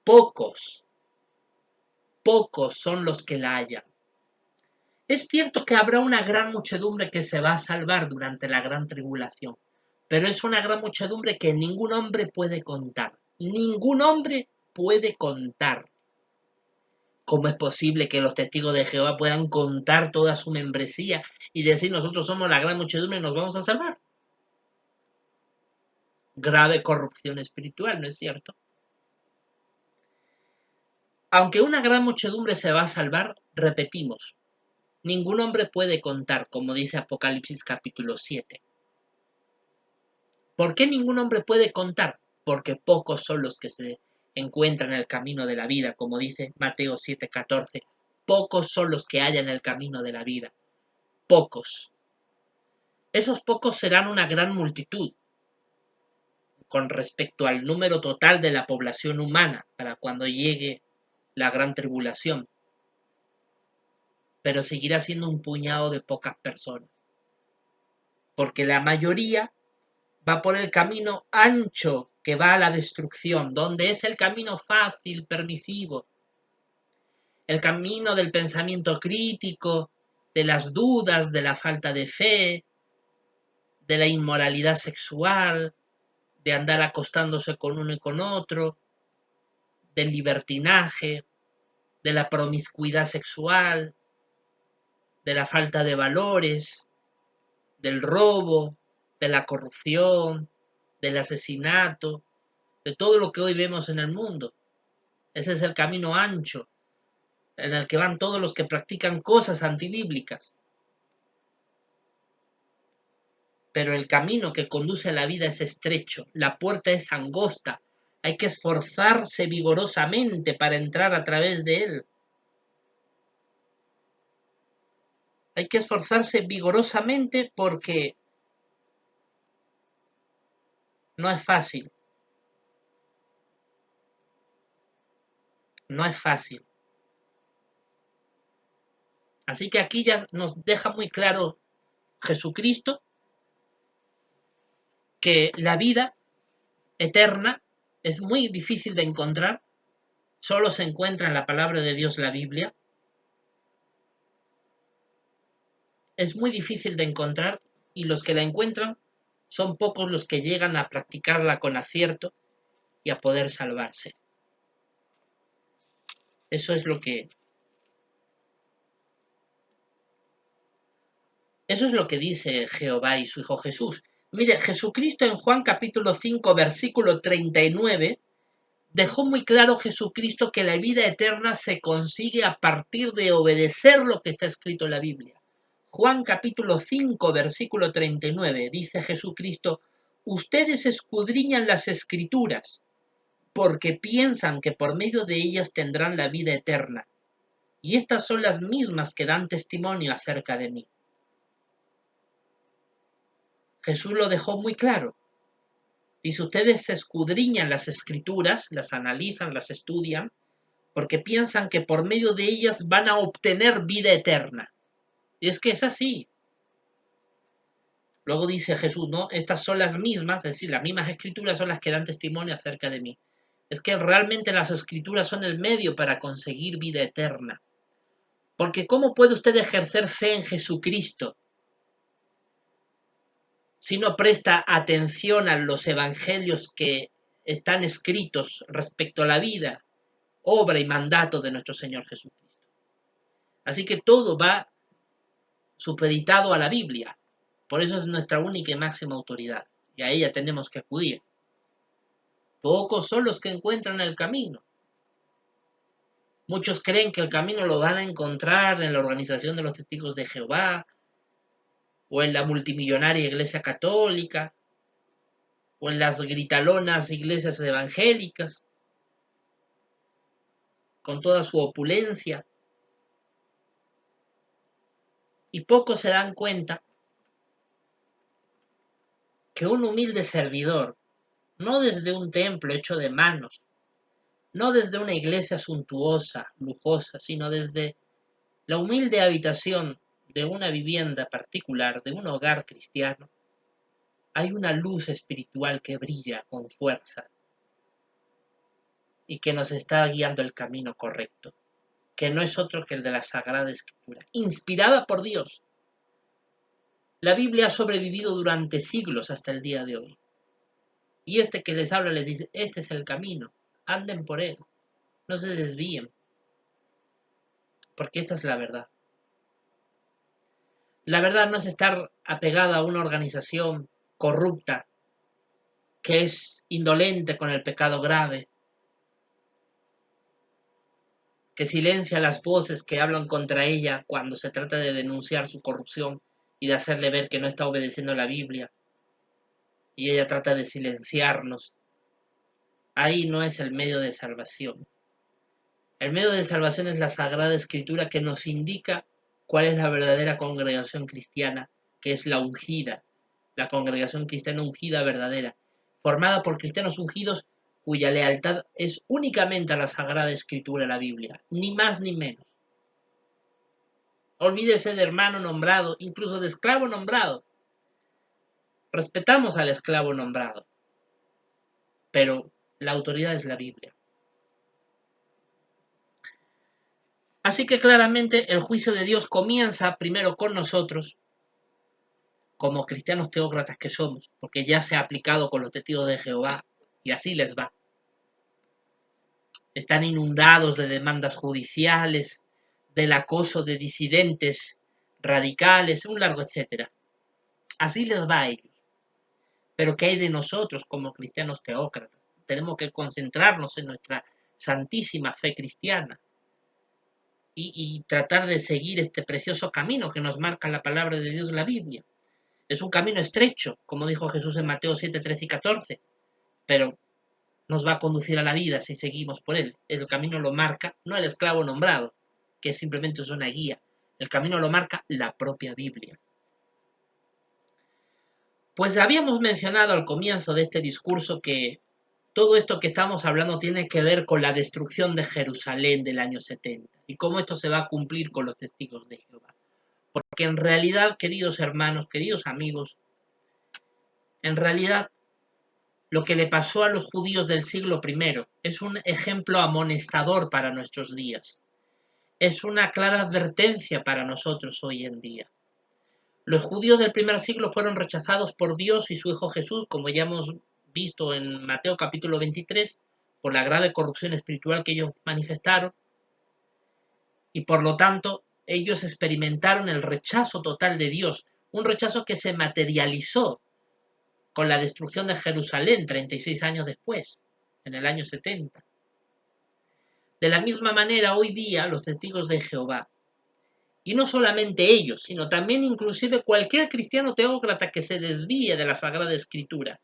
Pocos son los que la hallan. Es cierto que habrá una gran muchedumbre que se va a salvar durante la gran tribulación, pero es una gran muchedumbre que ningún hombre puede contar. Ningún hombre puede contar. ¿Cómo es posible que los testigos de Jehová puedan contar toda su membresía y decir nosotros somos la gran muchedumbre y nos vamos a salvar? Grave corrupción espiritual, ¿no es cierto? Aunque una gran muchedumbre se va a salvar, repetimos, ningún hombre puede contar, como dice Apocalipsis capítulo 7. ¿Por qué ningún hombre puede contar? Porque pocos son los que se encuentran en el camino de la vida, como dice Mateo 7:14. Pocos son los que hallan el camino de la vida. Pocos. Esos pocos serán una gran multitud con respecto al número total de la población humana para cuando llegue la gran tribulación, pero seguirá siendo un puñado de pocas personas, porque la mayoría va por el camino ancho que va a la destrucción, donde es el camino fácil, permisivo, el camino del pensamiento crítico, de las dudas, de la falta de fe, de la inmoralidad sexual, de andar acostándose con uno y con otro, del libertinaje, de la promiscuidad sexual, de la falta de valores, del robo, de la corrupción, del asesinato, de todo lo que hoy vemos en el mundo. Ese es el camino ancho en el que van todos los que practican cosas antibíblicas. Pero el camino que conduce a la vida es estrecho, la puerta es angosta, hay que esforzarse vigorosamente para entrar a través de él. Hay que esforzarse vigorosamente porque no es fácil. No es fácil. Así que aquí ya nos deja muy claro Jesucristo que la vida eterna es muy difícil de encontrar, solo se encuentra en la palabra de Dios, la Biblia. Es muy difícil de encontrar y los que la encuentran son pocos los que llegan a practicarla con acierto y a poder salvarse. Eso es lo que Eso es lo que dice Jehová y su Hijo Jesús. Mire, Jesucristo en Juan capítulo 5, versículo 39, dejó muy claro Jesucristo que la vida eterna se consigue a partir de obedecer lo que está escrito en la Biblia. Juan capítulo 5, versículo 39, dice Jesucristo: ustedes escudriñan las escrituras porque piensan que por medio de ellas tendrán la vida eterna. Y estas son las mismas que dan testimonio acerca de mí. Jesús lo dejó muy claro. Dice, ustedes escudriñan las escrituras, las analizan, las estudian, porque piensan que por medio de ellas van a obtener vida eterna. Y es que es así. Luego dice Jesús, ¿no? Estas son las mismas, es decir, las mismas escrituras son las que dan testimonio acerca de mí. Es que realmente las escrituras son el medio para conseguir vida eterna. Porque ¿cómo puede usted ejercer fe en Jesucristo si no presta atención a los evangelios que están escritos respecto a la vida, obra y mandato de nuestro Señor Jesucristo? Así que todo va supeditado a la Biblia. Por eso es nuestra única y máxima autoridad. Y a ella tenemos que acudir. Pocos son los que encuentran el camino. Muchos creen que el camino lo van a encontrar en la organización de los testigos de Jehová, o en la multimillonaria Iglesia Católica, o en las gritalonas iglesias evangélicas, con toda su opulencia. Y pocos se dan cuenta que un humilde servidor, no desde un templo hecho de manos, no desde una iglesia suntuosa, lujosa, sino desde la humilde habitación de una vivienda particular, de un hogar cristiano, hay una luz espiritual que brilla con fuerza y que nos está guiando el camino correcto, que no es otro que el de la Sagrada Escritura, inspirada por Dios. La Biblia ha sobrevivido durante siglos hasta el día de hoy. Y este que les habla les dice, este es el camino, anden por él, no se desvíen, porque esta es la verdad. La verdad no es estar apegada a una organización corrupta que es indolente con el pecado grave, que silencia las voces que hablan contra ella cuando se trata de denunciar su corrupción y de hacerle ver que no está obedeciendo la Biblia, y ella trata de silenciarnos. Ahí no es el medio de salvación. El medio de salvación es la Sagrada Escritura, que nos indica cuál es la verdadera congregación cristiana, que es la ungida, la congregación cristiana ungida verdadera, formada por cristianos ungidos cuya lealtad es únicamente a la Sagrada Escritura, la Biblia, ni más ni menos. Olvídese de hermano nombrado, incluso de esclavo nombrado. Respetamos al esclavo nombrado, pero la autoridad es la Biblia. Así que claramente el juicio de Dios comienza primero con nosotros, como cristianos teócratas que somos, porque ya se ha aplicado con los testigos de Jehová, y así les va. Están inundados de demandas judiciales, del acoso de disidentes radicales, un largo etcétera. Así les va a ellos. Pero ¿qué hay de nosotros como cristianos teócratas? Tenemos que concentrarnos en nuestra santísima fe cristiana y tratar de seguir este precioso camino que nos marca la palabra de Dios, la Biblia. Es un camino estrecho, como dijo Jesús en Mateo 7, 13 y 14, pero nos va a conducir a la vida si seguimos por él. El camino lo marca no el esclavo nombrado, que simplemente es una guía. El camino lo marca la propia Biblia. Pues habíamos mencionado al comienzo de este discurso que todo esto que estamos hablando tiene que ver con la destrucción de Jerusalén del año 70 y cómo esto se va a cumplir con los testigos de Jehová. Porque en realidad, queridos hermanos, queridos amigos, en realidad lo que le pasó a los judíos del siglo I es un ejemplo amonestador para nuestros días. Es una clara advertencia para nosotros hoy en día. Los judíos del primer siglo fueron rechazados por Dios y su Hijo Jesús, como ya hemos visto en Mateo capítulo 23, por la grave corrupción espiritual que ellos manifestaron, y por lo tanto ellos experimentaron el rechazo total de Dios, un rechazo que se materializó con la destrucción de Jerusalén 36 años después, en el año 70. De la misma manera, hoy día los testigos de Jehová, y no solamente ellos, sino también inclusive cualquier cristiano teócrata que se desvíe de la Sagrada Escritura,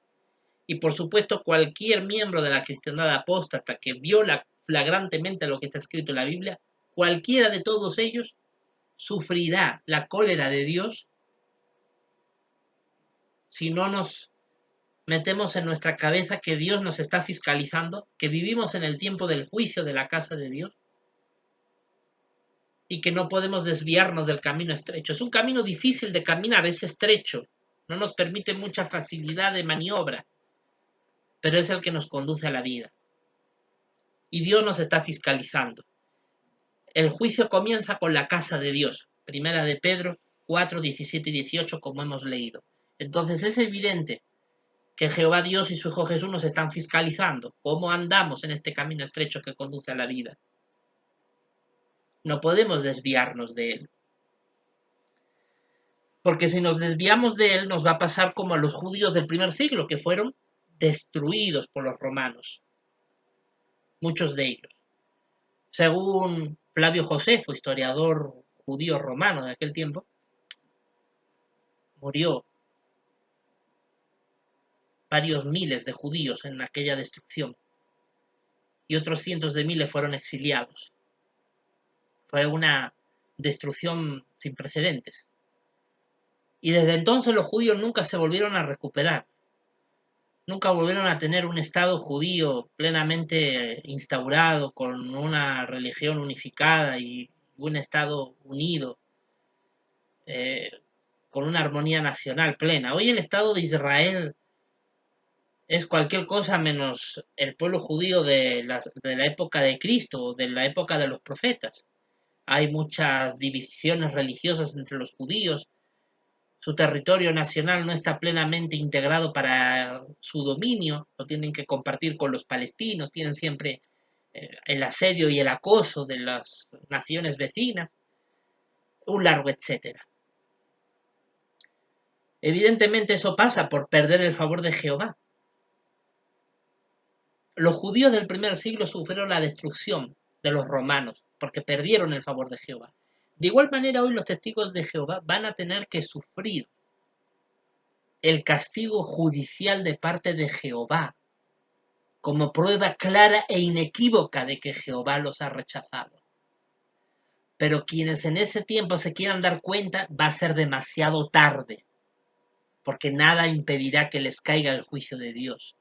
y por supuesto cualquier miembro de la cristiandad apóstata que viola flagrantemente lo que está escrito en la Biblia, cualquiera de todos ellos sufrirá la cólera de Dios si no nos metemos en nuestra cabeza que Dios nos está fiscalizando, que vivimos en el tiempo del juicio de la casa de Dios y que no podemos desviarnos del camino estrecho. Es un camino difícil de caminar, es estrecho, no nos permite mucha facilidad de maniobra, pero es el que nos conduce a la vida. Y Dios nos está fiscalizando. El juicio comienza con la casa de Dios, primera de Pedro 4, 17 y 18, como hemos leído. Entonces es evidente que Jehová Dios y su Hijo Jesús nos están fiscalizando. ¿Cómo andamos en este camino estrecho que conduce a la vida? No podemos desviarnos de él. Porque si nos desviamos de él, nos va a pasar como a los judíos del primer siglo, que fueron destruidos por los romanos. Muchos de ellos. Según Flavio Josefo, historiador judío romano de aquel tiempo, murió varios miles de judíos en aquella destrucción. Y otros cientos de miles fueron exiliados. Fue una destrucción sin precedentes. Y desde entonces los judíos nunca se volvieron a recuperar. Nunca volvieron a tener un Estado judío plenamente instaurado, con una religión unificada y un Estado unido, eh, con una armonía nacional plena. Hoy el Estado de Israel es cualquier cosa menos el pueblo judío de la época de Cristo, de la época de los profetas. Hay muchas divisiones religiosas entre los judíos. Su territorio nacional no está plenamente integrado para su dominio, lo tienen que compartir con los palestinos, tienen siempre el asedio y el acoso de las naciones vecinas, un largo etcétera. Evidentemente eso pasa por perder el favor de Jehová. Los judíos del primer siglo sufrieron la destrucción de los romanos porque perdieron el favor de Jehová. De igual manera hoy los testigos de Jehová van a tener que sufrir el castigo judicial de parte de Jehová, como prueba clara e inequívoca de que Jehová los ha rechazado. Pero quienes en ese tiempo se quieran dar cuenta, va a ser demasiado tarde, porque nada impedirá que les caiga el juicio de Dios.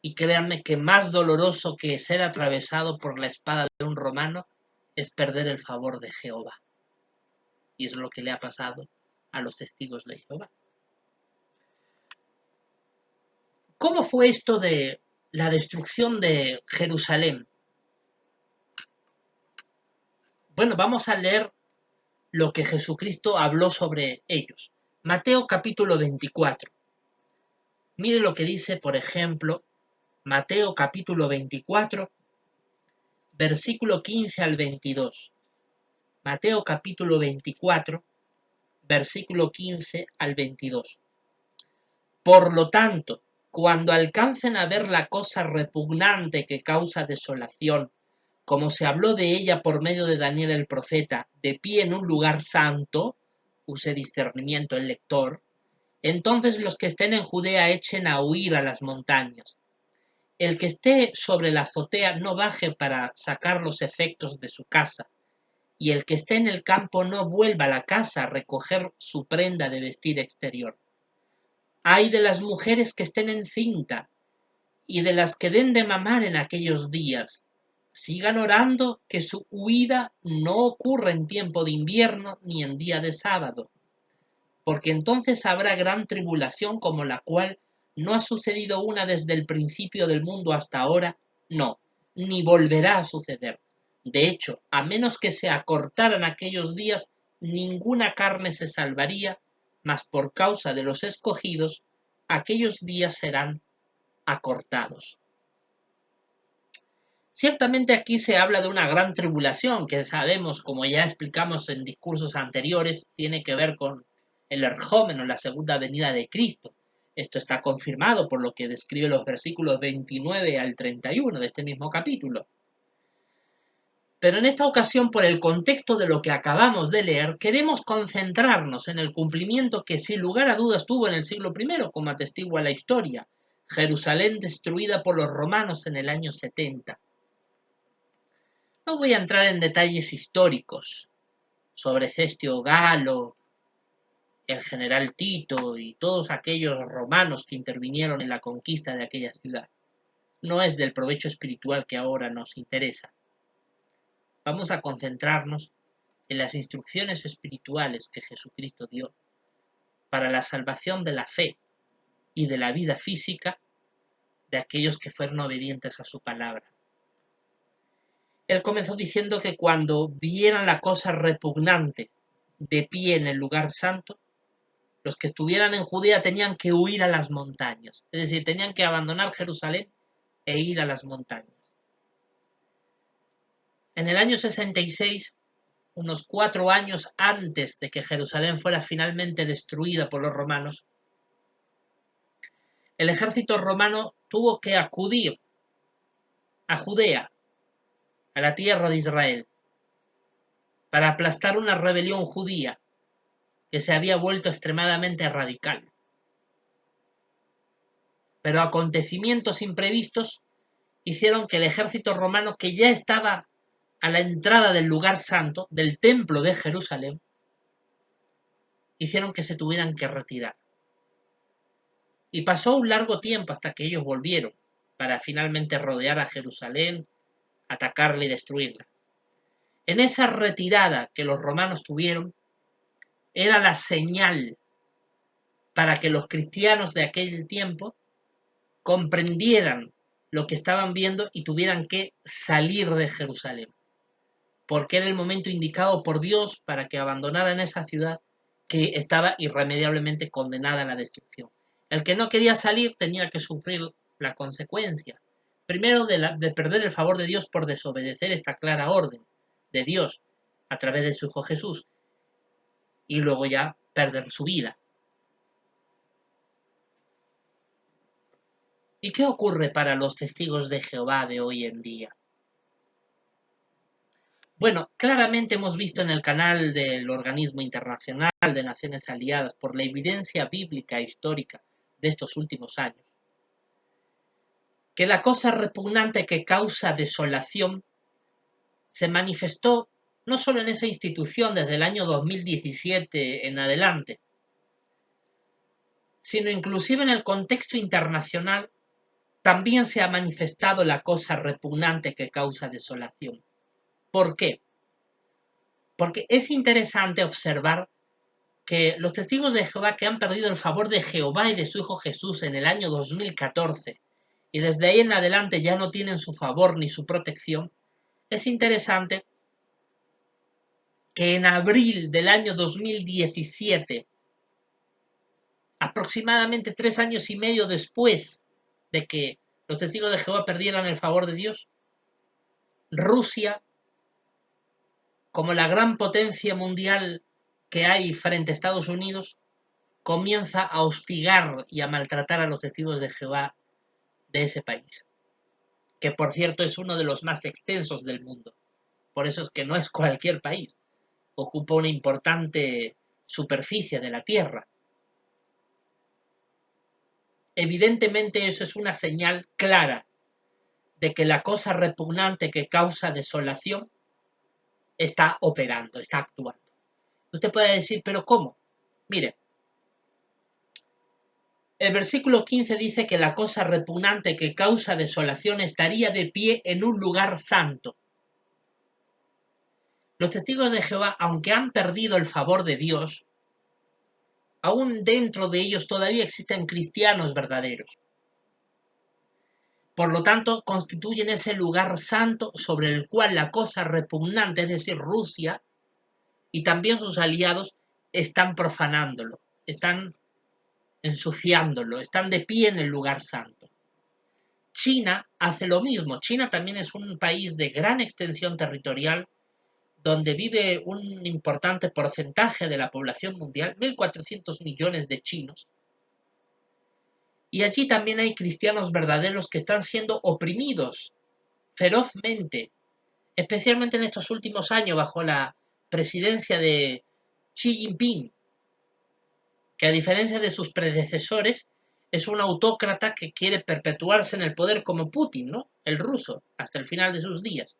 Y créanme que más doloroso que ser atravesado por la espada de un romano es perder el favor de Jehová. Y es lo que le ha pasado a los testigos de Jehová. ¿Cómo fue esto de la destrucción de Jerusalén? Bueno, vamos a leer lo que Jesucristo habló sobre ellos. Mateo capítulo 24. Mire lo que dice, por ejemplo, Mateo capítulo 24, versículo 15 al 22. Mateo capítulo 24, versículo 15 al 22. Por lo tanto, cuando alcancen a ver la cosa repugnante que causa desolación, como se habló de ella por medio de Daniel el profeta, de pie en un lugar santo, use discernimiento el lector, entonces los que estén en Judea echen a huir a las montañas. El que esté sobre la azotea no baje para sacar los efectos de su casa, y el que esté en el campo no vuelva a la casa a recoger su prenda de vestir exterior. Ay de las mujeres que estén encinta y de las que den de mamar en aquellos días. Sigan orando que su huida no ocurra en tiempo de invierno ni en día de sábado, porque entonces habrá gran tribulación como la cual ¿No ha sucedido una desde el principio del mundo hasta ahora? No, ni volverá a suceder. De hecho, a menos que se acortaran aquellos días, ninguna carne se salvaría, mas por causa de los escogidos, aquellos días serán acortados. Ciertamente aquí se habla de una gran tribulación que sabemos, como ya explicamos en discursos anteriores, tiene que ver con el erjómeno, la segunda venida de Cristo. Esto está confirmado por lo que describe los versículos 29 al 31 de este mismo capítulo. Pero en esta ocasión, por el contexto de lo que acabamos de leer, queremos concentrarnos en el cumplimiento que sin lugar a dudas tuvo en el siglo I, como atestigua la historia, Jerusalén destruida por los romanos en el año 70. No voy a entrar en detalles históricos sobre Cestio Galo, el general Tito y todos aquellos romanos que intervinieron en la conquista de aquella ciudad. No es del provecho espiritual que ahora nos interesa. Vamos a concentrarnos en las instrucciones espirituales que Jesucristo dio para la salvación de la fe y de la vida física de aquellos que fueron obedientes a su palabra. Él comenzó diciendo que cuando vieran la cosa repugnante de pie en el lugar santo, los que estuvieran en Judea tenían que huir a las montañas, es decir, tenían que abandonar Jerusalén e ir a las montañas. En el año 66, unos 4 años antes de que Jerusalén fuera finalmente destruida por los romanos, el ejército romano tuvo que acudir a Judea, a la tierra de Israel, para aplastar una rebelión judía que se había vuelto extremadamente radical. Pero acontecimientos imprevistos hicieron que el ejército romano, que ya estaba a la entrada del lugar santo, del templo de Jerusalén, hicieron que se tuvieran que retirar. Y pasó un largo tiempo hasta que ellos volvieron, para finalmente rodear a Jerusalén, atacarla y destruirla. En esa retirada que los romanos tuvieron, era la señal para que los cristianos de aquel tiempo comprendieran lo que estaban viendo y tuvieran que salir de Jerusalén, porque era el momento indicado por Dios para que abandonaran esa ciudad que estaba irremediablemente condenada a la destrucción. El que no quería salir tenía que sufrir la consecuencia, primero de perder el favor de Dios por desobedecer esta clara orden de Dios a través de su Hijo Jesús, y luego ya perder su vida. ¿Y qué ocurre para los testigos de Jehová de hoy en día? Bueno, claramente hemos visto en el canal del Organismo Internacional de Naciones Aliadas, por la evidencia bíblica e histórica de estos últimos años, que la cosa repugnante que causa desolación se manifestó no solo en esa institución desde el año 2017 en adelante, sino inclusive en el contexto internacional también se ha manifestado la cosa repugnante que causa desolación. ¿Por qué? Porque es interesante observar que los testigos de Jehová que han perdido el favor de Jehová y de su Hijo Jesús en el año 2014 y desde ahí en adelante ya no tienen su favor ni su protección, es interesante que en abril del año 2017, aproximadamente 3 años y medio después de que los testigos de Jehová perdieran el favor de Dios, Rusia, como la gran potencia mundial que hay frente a Estados Unidos, comienza a hostigar y a maltratar a los testigos de Jehová de ese país, que por cierto es uno de los más extensos del mundo. Por eso es que no es cualquier país, ocupa una importante superficie de la tierra. Evidentemente eso es una señal clara de que la cosa repugnante que causa desolación está operando, está actuando. Usted puede decir, ¿pero cómo? Mire, el versículo 15 dice que la cosa repugnante que causa desolación estaría de pie en un lugar santo. Los testigos de Jehová, aunque han perdido el favor de Dios, Aún dentro de ellos todavía existen cristianos verdaderos. Por lo tanto, constituyen ese lugar santo sobre el cual la cosa repugnante, es decir, Rusia y también sus aliados, están profanándolo, están ensuciándolo, están de pie en el lugar santo. China hace lo mismo. China también es un país de gran extensión territorial donde vive un importante porcentaje de la población mundial, 1.400 millones de chinos. Y allí también hay cristianos verdaderos que están siendo oprimidos ferozmente, especialmente en estos últimos años bajo la presidencia de Xi Jinping, que a diferencia de sus predecesores, es un autócrata que quiere perpetuarse en el poder como Putin, ¿no? El ruso, hasta el final de sus días.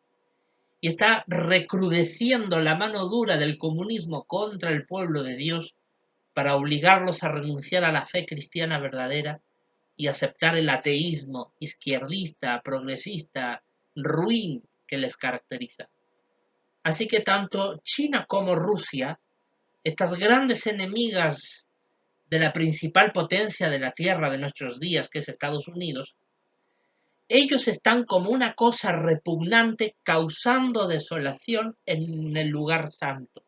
Y está recrudeciendo la mano dura del comunismo contra el pueblo de Dios para obligarlos a renunciar a la fe cristiana verdadera y aceptar el ateísmo izquierdista, progresista, ruin que les caracteriza. Así que tanto China como Rusia, estas grandes enemigas de la principal potencia de la Tierra de nuestros días, que es Estados Unidos, ellos están como una cosa repugnante causando desolación en el lugar santo.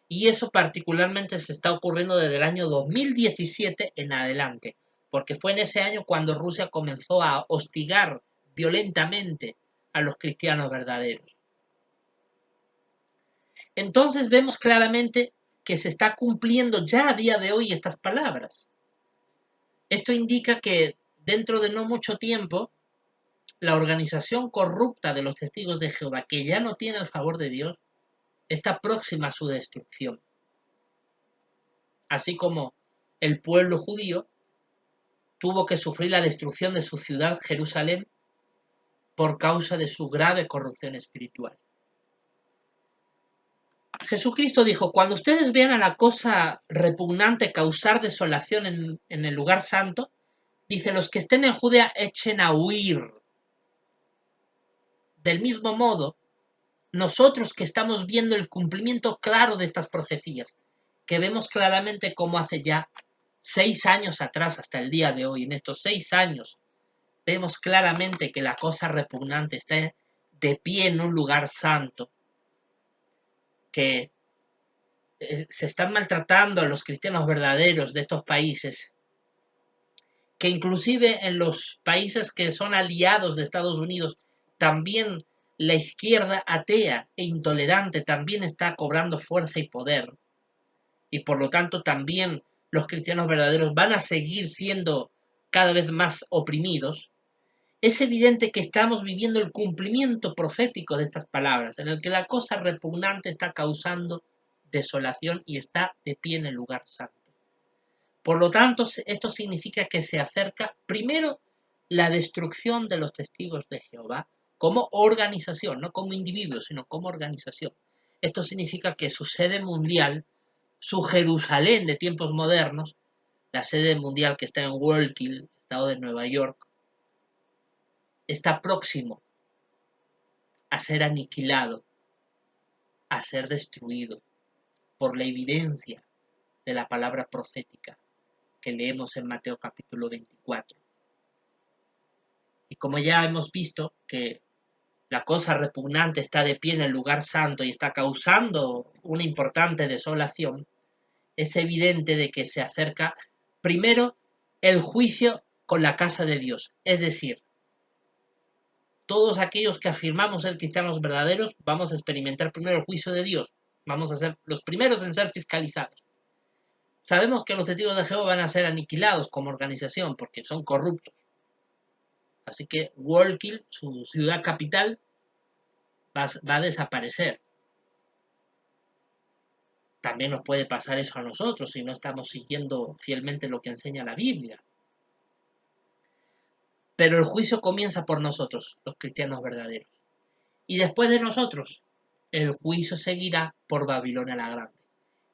Y eso particularmente se está ocurriendo desde el año 2017 en adelante, porque fue en ese año cuando Rusia comenzó a hostigar violentamente a los cristianos verdaderos. Entonces vemos claramente que se está cumpliendo ya a día de hoy estas palabras. Esto indica que dentro de no mucho tiempo, la organización corrupta de los testigos de Jehová, que ya no tiene el favor de Dios, está próxima a su destrucción. Así como el pueblo judío tuvo que sufrir la destrucción de su ciudad, Jerusalén, por causa de su grave corrupción espiritual. Jesucristo dijo, cuando ustedes vean a la cosa repugnante causar desolación en el lugar santo, dice, los que estén en Judea echen a huir. Del mismo modo, nosotros que estamos viendo el cumplimiento claro de estas profecías, que vemos claramente cómo hace ya 6 años atrás hasta el día de hoy, en estos 6 años, vemos claramente que la cosa repugnante está de pie en un lugar santo, que se están maltratando a los cristianos verdaderos de estos países, que inclusive en los países que son aliados de Estados Unidos, también la izquierda atea e intolerante también está cobrando fuerza y poder. Y por lo tanto también los cristianos verdaderos van a seguir siendo cada vez más oprimidos. Es evidente que estamos viviendo el cumplimiento profético de estas palabras, en el que la cosa repugnante está causando desolación y está de pie en el lugar santo. Por lo tanto, esto significa que se acerca primero la destrucción de los testigos de Jehová como organización, no como individuos, sino como organización. Esto significa que su sede mundial, su Jerusalén de tiempos modernos, la sede mundial que está en Wallkill, estado de Nueva York, está próximo a ser aniquilado, a ser destruido por la evidencia de la palabra profética que leemos en Mateo capítulo 24. Y como ya hemos visto que la cosa repugnante está de pie en el lugar santo y está causando una importante desolación, es evidente de que se acerca primero el juicio con la casa de Dios. Es decir, todos aquellos que afirmamos ser cristianos verdaderos vamos a experimentar primero el juicio de Dios. Vamos a ser los primeros en ser fiscalizados. Sabemos que los testigos de Jehová van a ser aniquilados como organización porque son corruptos. Así que Wallkill, su ciudad capital, va a desaparecer. También nos puede pasar eso a nosotros si no estamos siguiendo fielmente lo que enseña la Biblia. Pero el juicio comienza por nosotros, los cristianos verdaderos. Y después de nosotros, el juicio seguirá por Babilonia la Grande.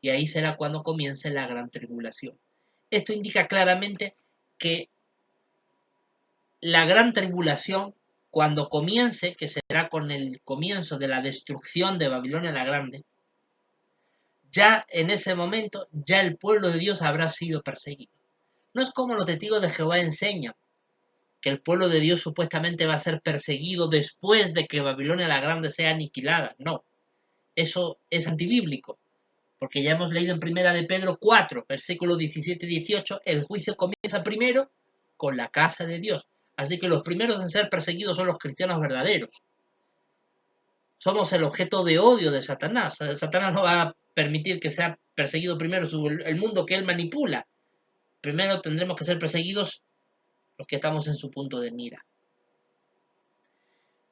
Y ahí será cuando comience la gran tribulación. Esto indica claramente que la gran tribulación, cuando comience, que será con el comienzo de la destrucción de Babilonia la Grande, ya en ese momento, ya el pueblo de Dios habrá sido perseguido. No es como los testigos de Jehová enseñan, que el pueblo de Dios supuestamente va a ser perseguido después de que Babilonia la Grande sea aniquilada. No, eso es antibíblico, porque ya hemos leído en Primera de Pedro 4, versículos 17 y 18, el juicio comienza primero con la casa de Dios. Así que los primeros en ser perseguidos son los cristianos verdaderos. Somos el objeto de odio de Satanás. Satanás no va a permitir que sea perseguido primero el mundo que él manipula. Primero tendremos que ser perseguidos los que estamos en su punto de mira.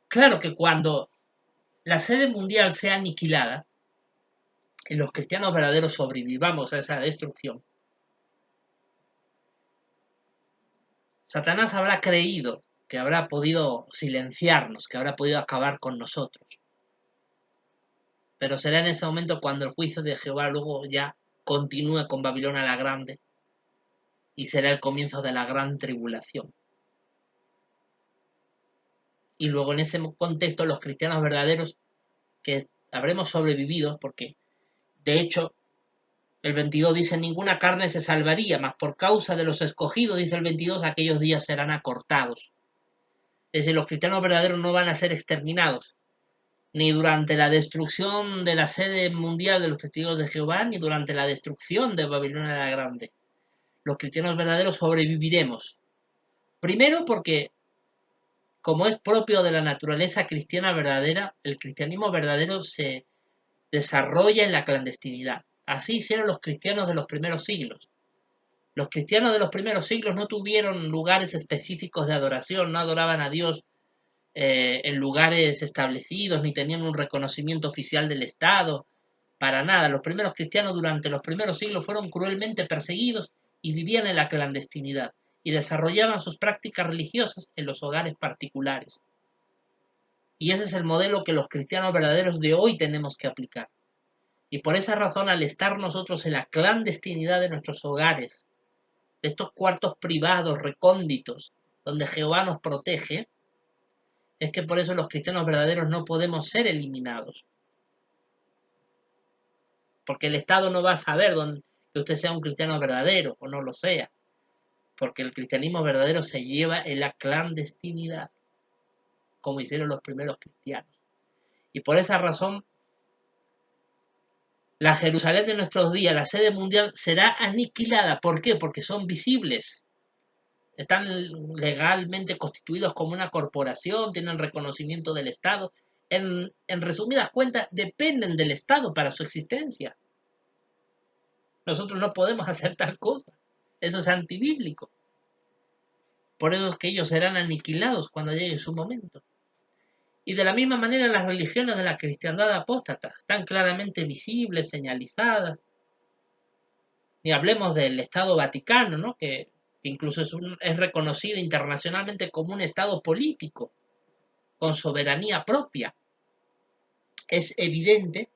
Claro que cuando la sede mundial sea aniquilada y los cristianos verdaderos sobrevivamos a esa destrucción, Satanás habrá creído que habrá podido silenciarnos, que habrá podido acabar con nosotros. Pero será en ese momento cuando el juicio de Jehová luego ya continúe con Babilonia la Grande y será el comienzo de la gran tribulación. Y luego en ese contexto los cristianos verdaderos que habremos sobrevivido, porque de hecho el 22 dice, ninguna carne se salvaría, mas por causa de los escogidos, dice el 22, aquellos días serán acortados. Es decir, los cristianos verdaderos no van a ser exterminados, ni durante la destrucción de la sede mundial de los testigos de Jehová, ni durante la destrucción de Babilonia la Grande. Los cristianos verdaderos sobreviviremos. Primero porque, como es propio de la naturaleza cristiana verdadera, el cristianismo verdadero se desarrolla en la clandestinidad. Así hicieron los cristianos de los primeros siglos. Los cristianos de los primeros siglos no tuvieron lugares específicos de adoración, no adoraban a Dios en lugares establecidos, ni tenían un reconocimiento oficial del Estado, para nada. Los primeros cristianos durante los primeros siglos fueron cruelmente perseguidos y vivían en la clandestinidad y desarrollaban sus prácticas religiosas en los hogares particulares. Y ese es el modelo que los cristianos verdaderos de hoy tenemos que aplicar. Y por esa razón, al estar nosotros en la clandestinidad de nuestros hogares, de estos cuartos privados, recónditos, donde Jehová nos protege, es que por eso los cristianos verdaderos no podemos ser eliminados. Porque el Estado no va a saber que usted sea un cristiano verdadero o no lo sea. Porque el cristianismo verdadero se lleva en la clandestinidad, como hicieron los primeros cristianos. Y por esa razón, la Jerusalén de nuestros días, la sede mundial, será aniquilada. ¿Por qué? Porque son visibles. Están legalmente constituidos como una corporación, tienen reconocimiento del Estado. En resumidas cuentas, dependen del Estado para su existencia. Nosotros no podemos hacer tal cosa. Eso es antibíblico. Por eso es que ellos serán aniquilados cuando llegue su momento. Y de la misma manera las religiones de la cristiandad apóstata están claramente visibles, señalizadas. Ni hablemos del Estado Vaticano, ¿no? que incluso es reconocido internacionalmente como un Estado político, con soberanía propia. Es evidente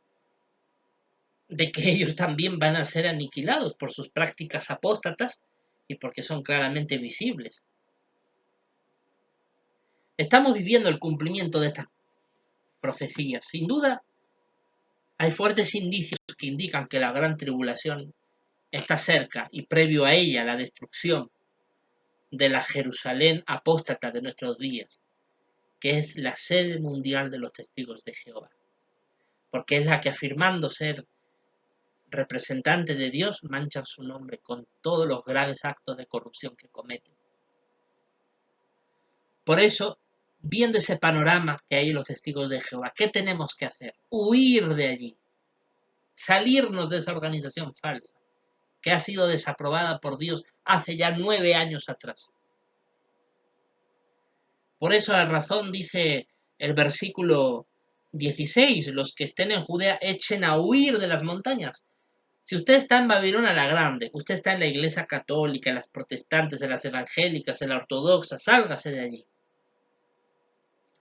de que ellos también van a ser aniquilados por sus prácticas apóstatas y porque son claramente visibles. Estamos viviendo el cumplimiento de estas profecías. Sin duda, hay fuertes indicios que indican que la gran tribulación está cerca y previo a ella la destrucción de la Jerusalén apóstata de nuestros días, que es la sede mundial de los testigos de Jehová, porque es la que, afirmando ser representante de Dios, manchan su nombre con todos los graves actos de corrupción que cometen. Por eso, viendo ese panorama que hay en los testigos de Jehová, ¿qué tenemos que hacer? Huir de allí, salirnos de esa organización falsa que ha sido desaprobada por Dios hace ya 9 años atrás. Por eso la razón dice el versículo 16, los que estén en Judea echen a huir de las montañas. Si usted está en Babilonia la Grande, usted está en la iglesia católica, en las protestantes, en las evangélicas, en la ortodoxa, sálgase de allí.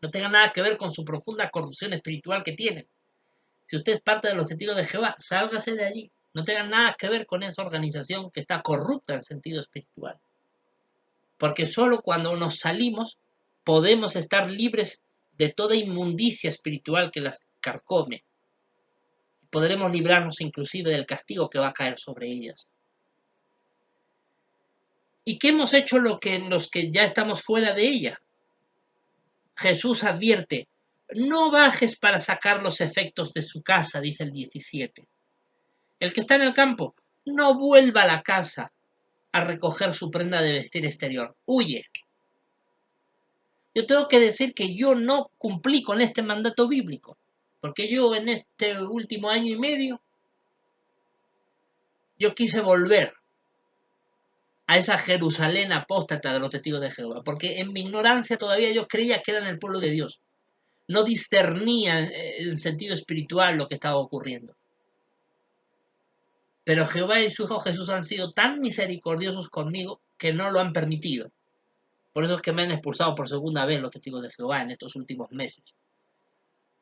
No tenga nada que ver con su profunda corrupción espiritual que tiene. Si usted es parte de los testigos de Jehová, sálgase de allí. No tenga nada que ver con esa organización que está corrupta en sentido espiritual. Porque solo cuando nos salimos podemos estar libres de toda inmundicia espiritual que las carcome. Podremos librarnos inclusive del castigo que va a caer sobre ellas. ¿Y qué hemos hecho los que ya estamos fuera de ella? Jesús advierte, no bajes para sacar los efectos de su casa, dice el 17. El que está en el campo, no vuelva a la casa a recoger su prenda de vestir exterior. Huye. Yo tengo que decir que yo no cumplí con este mandato bíblico, porque yo en este último año y medio, yo quise volver a esa Jerusalén apóstata de los testigos de Jehová, porque en mi ignorancia todavía yo creía que eran el pueblo de Dios. No discernía en sentido espiritual lo que estaba ocurriendo. Pero Jehová y su Hijo Jesús han sido tan misericordiosos conmigo que no lo han permitido. Por eso es que me han expulsado por segunda vez los testigos de Jehová en estos últimos meses.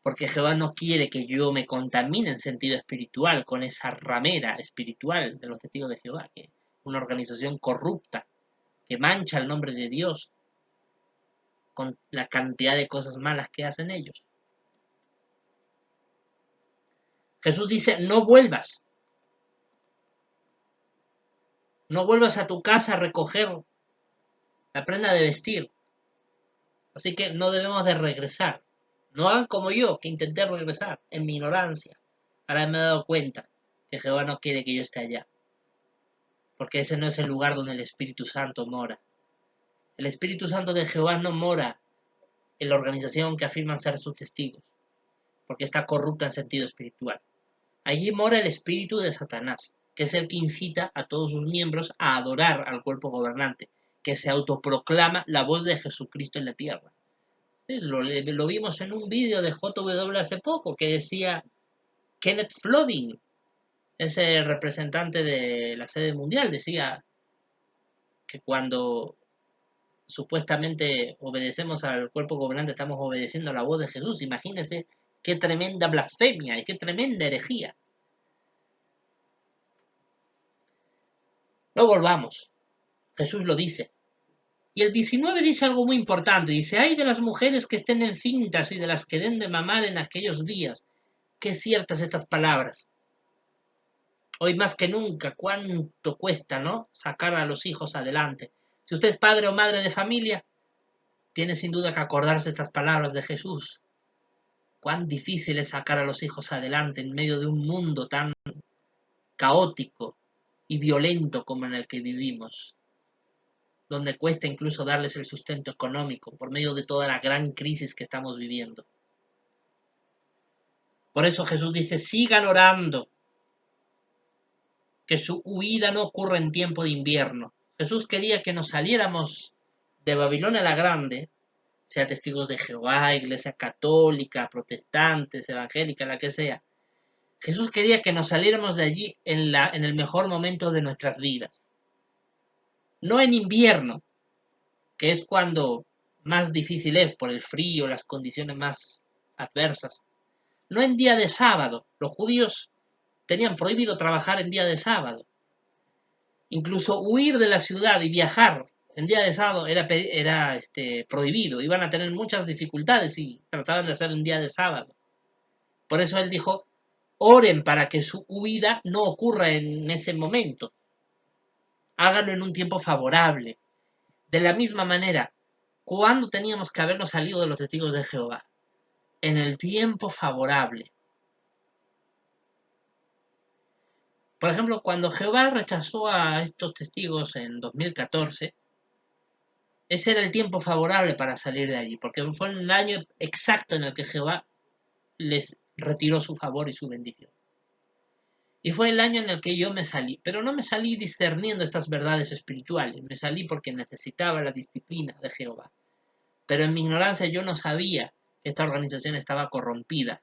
Porque Jehová no quiere que yo me contamine en sentido espiritual con esa ramera espiritual de los testigos de Jehová, que es una organización corrupta, que mancha el nombre de Dios con la cantidad de cosas malas que hacen ellos. Jesús dice, no vuelvas a tu casa a recoger la prenda de vestir. Así que no debemos de regresar. No hagan como yo, que intenté regresar en mi ignorancia. Ahora me he dado cuenta que Jehová no quiere que yo esté allá. Porque ese no es el lugar donde el Espíritu Santo mora. El Espíritu Santo de Jehová no mora en la organización que afirman ser sus testigos, porque está corrupta en sentido espiritual. Allí mora el espíritu de Satanás, que es el que incita a todos sus miembros a adorar al cuerpo gobernante, que se autoproclama la voz de Jesucristo en la tierra. Lo vimos en un vídeo de JW hace poco, que decía Kenneth Foding, ese representante de la sede mundial, decía que cuando supuestamente obedecemos al cuerpo gobernante, estamos obedeciendo a la voz de Jesús. Imagínense qué tremenda blasfemia y qué tremenda herejía. No volvamos. Jesús lo dice. Y el 19 dice algo muy importante. Dice, ay de las mujeres que estén encintas y de las que den de mamar en aquellos días. Qué ciertas estas palabras. Hoy más que nunca, cuánto cuesta, ¿no? Sacar a los hijos adelante. Si usted es padre o madre de familia, tiene sin duda que acordarse estas palabras de Jesús. Cuán difícil es sacar a los hijos adelante en medio de un mundo tan caótico y violento como en el que vivimos, donde cuesta incluso darles el sustento económico por medio de toda la gran crisis que estamos viviendo. Por eso Jesús dice, sigan orando, que su huida no ocurra en tiempo de invierno. Jesús quería que nos saliéramos de Babilonia la Grande, sea testigos de Jehová, iglesia católica, protestantes, evangélica, la que sea. Jesús quería que nos saliéramos de allí en el mejor momento de nuestras vidas. No en invierno, que es cuando más difícil es por el frío, las condiciones más adversas. No en día de sábado. Los judíos tenían prohibido trabajar en día de sábado. Incluso huir de la ciudad y viajar en día de sábado era prohibido. Iban a tener muchas dificultades si trataban de hacer en día de sábado. Por eso él dijo, oren para que su huida no ocurra en ese momento. Háganlo en un tiempo favorable. De la misma manera, ¿cuándo teníamos que habernos salido de los testigos de Jehová? En el tiempo favorable. Por ejemplo, cuando Jehová rechazó a estos testigos en 2014, ese era el tiempo favorable para salir de allí, porque fue el año exacto en el que Jehová les retiró su favor y su bendición. Y fue el año en el que yo me salí, pero no me salí discerniendo estas verdades espirituales, me salí porque necesitaba la disciplina de Jehová. Pero en mi ignorancia yo no sabía que esta organización estaba corrompida.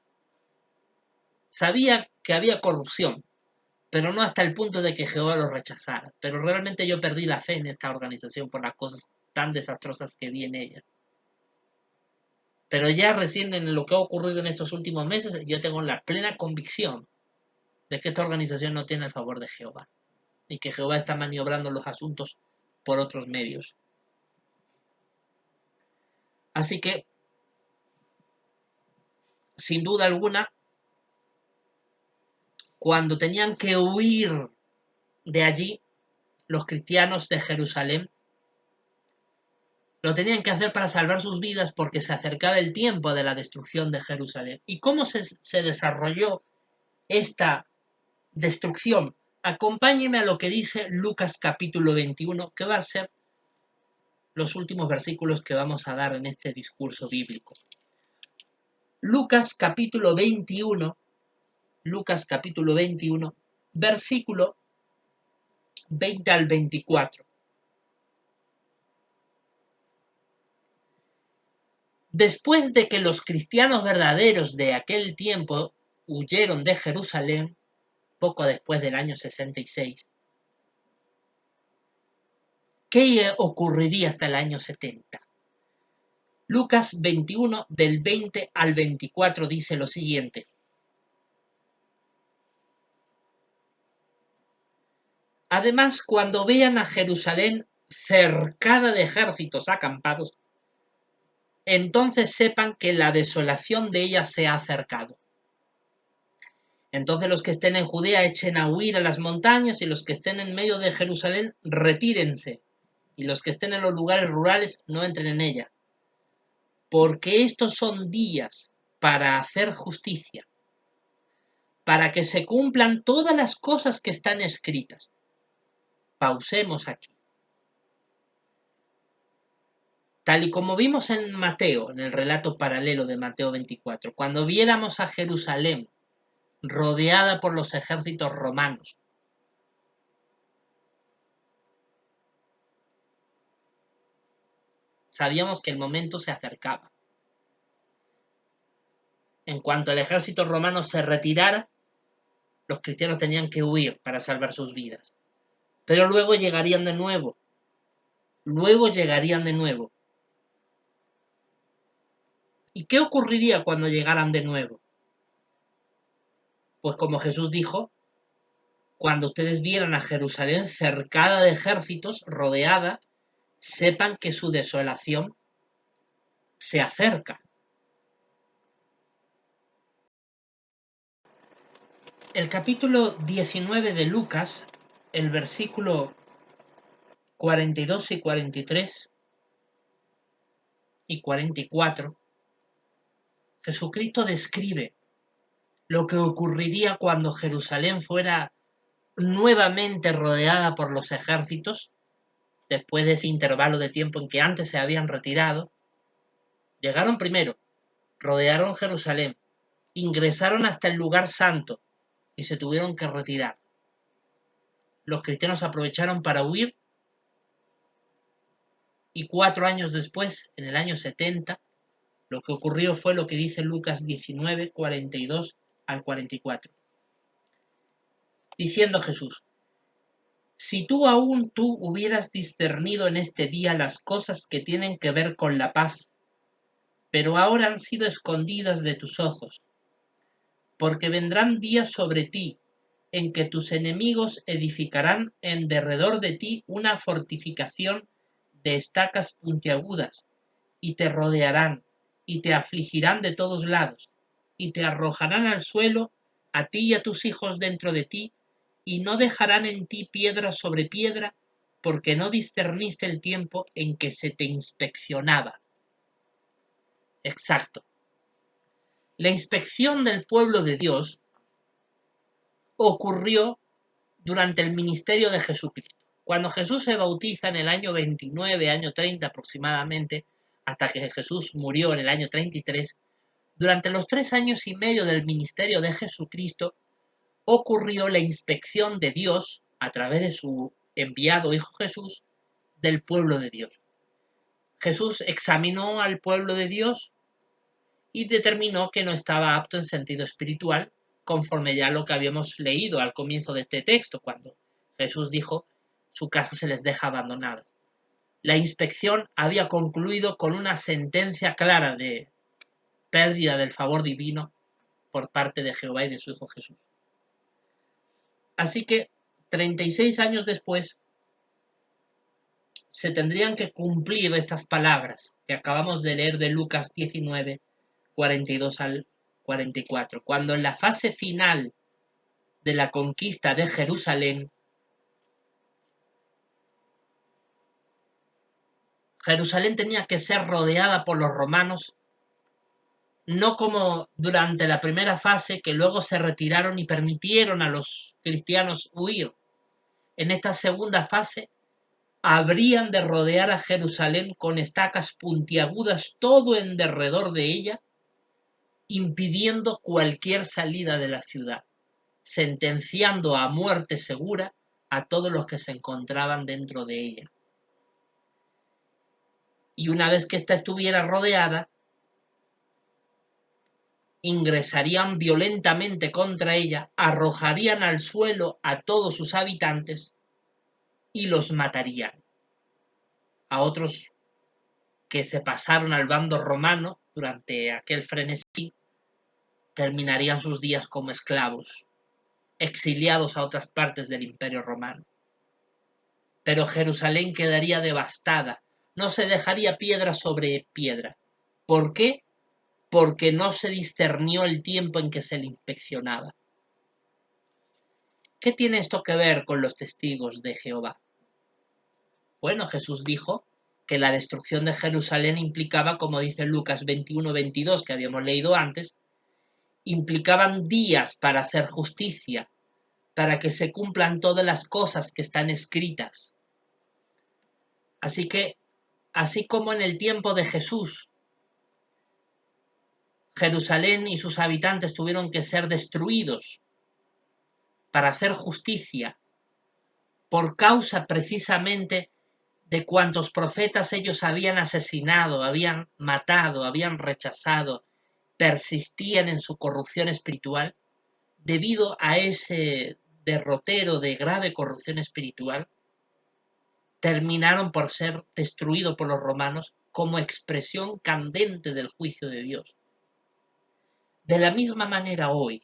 Sabía que había corrupción, pero no hasta el punto de que Jehová lo rechazara. Pero realmente yo perdí la fe en esta organización por las cosas tan desastrosas que vi en ella. Pero ya recién en lo que ha ocurrido en estos últimos meses, yo tengo la plena convicción de que esta organización no tiene el favor de Jehová y que Jehová está maniobrando los asuntos por otros medios. Así que, sin duda alguna, cuando tenían que huir de allí, los cristianos de Jerusalén, lo tenían que hacer para salvar sus vidas porque se acercaba el tiempo de la destrucción de Jerusalén. ¿Y cómo se desarrolló esta destrucción? Acompáñenme a lo que dice Lucas capítulo 21, que va a ser los últimos versículos que vamos a dar en este discurso bíblico. Lucas capítulo 21, versículo 20 al 24. Después de que los cristianos verdaderos de aquel tiempo huyeron de Jerusalén, poco después del año 66, ¿qué ocurriría hasta el año 70? Lucas 21, del 20 al 24, dice lo siguiente. Además, cuando vean a Jerusalén cercada de ejércitos acampados, entonces sepan que la desolación de ella se ha acercado. Entonces los que estén en Judea echen a huir a las montañas, y los que estén en medio de Jerusalén retírense, y los que estén en los lugares rurales no entren en ella, porque estos son días para hacer justicia, para que se cumplan todas las cosas que están escritas. Pausemos aquí. Tal y como vimos en Mateo, en el relato paralelo de Mateo 24, cuando viéramos a Jerusalén rodeada por los ejércitos romanos, sabíamos que el momento se acercaba. En cuanto el ejército romano se retirara, los cristianos tenían que huir para salvar sus vidas. Pero luego llegarían de nuevo. ¿Y qué ocurriría cuando llegaran de nuevo? Pues como Jesús dijo, cuando ustedes vieran a Jerusalén cercada de ejércitos, rodeada, sepan que su desolación se acerca. El capítulo 19 de Lucas, el versículo 42 y 43 y 44, Jesucristo describe lo que ocurriría cuando Jerusalén fuera nuevamente rodeada por los ejércitos, después de ese intervalo de tiempo en que antes se habían retirado. Llegaron primero, rodearon Jerusalén, ingresaron hasta el lugar santo y se tuvieron que retirar. Los cristianos aprovecharon para huir, y 4 años después, en el año 70, lo que ocurrió fue lo que dice Lucas 19, 42 al 44. Diciendo Jesús: si tú hubieras discernido en este día las cosas que tienen que ver con la paz, pero ahora han sido escondidas de tus ojos, porque vendrán días sobre ti en que tus enemigos edificarán en derredor de ti una fortificación de estacas puntiagudas, y te rodearán, y te afligirán de todos lados, y te arrojarán al suelo, a ti y a tus hijos dentro de ti, y no dejarán en ti piedra sobre piedra, porque no discerniste el tiempo en que se te inspeccionaba. Exacto. La inspección del pueblo de Dios ocurrió durante el ministerio de Jesucristo. Cuando Jesús se bautiza en el año 29, año 30 aproximadamente, hasta que Jesús murió en el año 33, durante los 3 años y medio del ministerio de Jesucristo, ocurrió la inspección de Dios, a través de su enviado Hijo Jesús, del pueblo de Dios. Jesús examinó al pueblo de Dios y determinó que no estaba apto en sentido espiritual, conforme ya lo que habíamos leído al comienzo de este texto, cuando Jesús dijo: su casa se les deja abandonada. La inspección había concluido con una sentencia clara de pérdida del favor divino por parte de Jehová y de su Hijo Jesús. Así que 36 años después se tendrían que cumplir estas palabras que acabamos de leer de Lucas 19, 42 al 44, cuando en la fase final de la conquista de Jerusalén, Jerusalén tenía que ser rodeada por los romanos, no como durante la primera fase, que luego se retiraron y permitieron a los cristianos huir. En esta segunda fase habrían de rodear a Jerusalén con estacas puntiagudas todo en derredor de ella, impidiendo cualquier salida de la ciudad, sentenciando a muerte segura a todos los que se encontraban dentro de ella. Y una vez que ésta estuviera rodeada, ingresarían violentamente contra ella, arrojarían al suelo a todos sus habitantes y los matarían. A otros que se pasaron al bando romano durante aquel frenesí, terminarían sus días como esclavos, exiliados a otras partes del Imperio Romano. Pero Jerusalén quedaría devastada, no se dejaría piedra sobre piedra. ¿Por qué? Porque no se discernió el tiempo en que se le inspeccionaba. ¿Qué tiene esto que ver con los testigos de Jehová? Bueno, Jesús dijo que la destrucción de Jerusalén implicaba, como dice Lucas 21-22, que habíamos leído antes, implicaban días para hacer justicia, para que se cumplan todas las cosas que están escritas. Así que, así como en el tiempo de Jesús, Jerusalén y sus habitantes tuvieron que ser destruidos para hacer justicia, por causa precisamente de cuantos profetas ellos habían asesinado, habían matado, habían rechazado, persistían en su corrupción espiritual, debido a ese derrotero de grave corrupción espiritual, terminaron por ser destruidos por los romanos como expresión candente del juicio de Dios. De la misma manera hoy,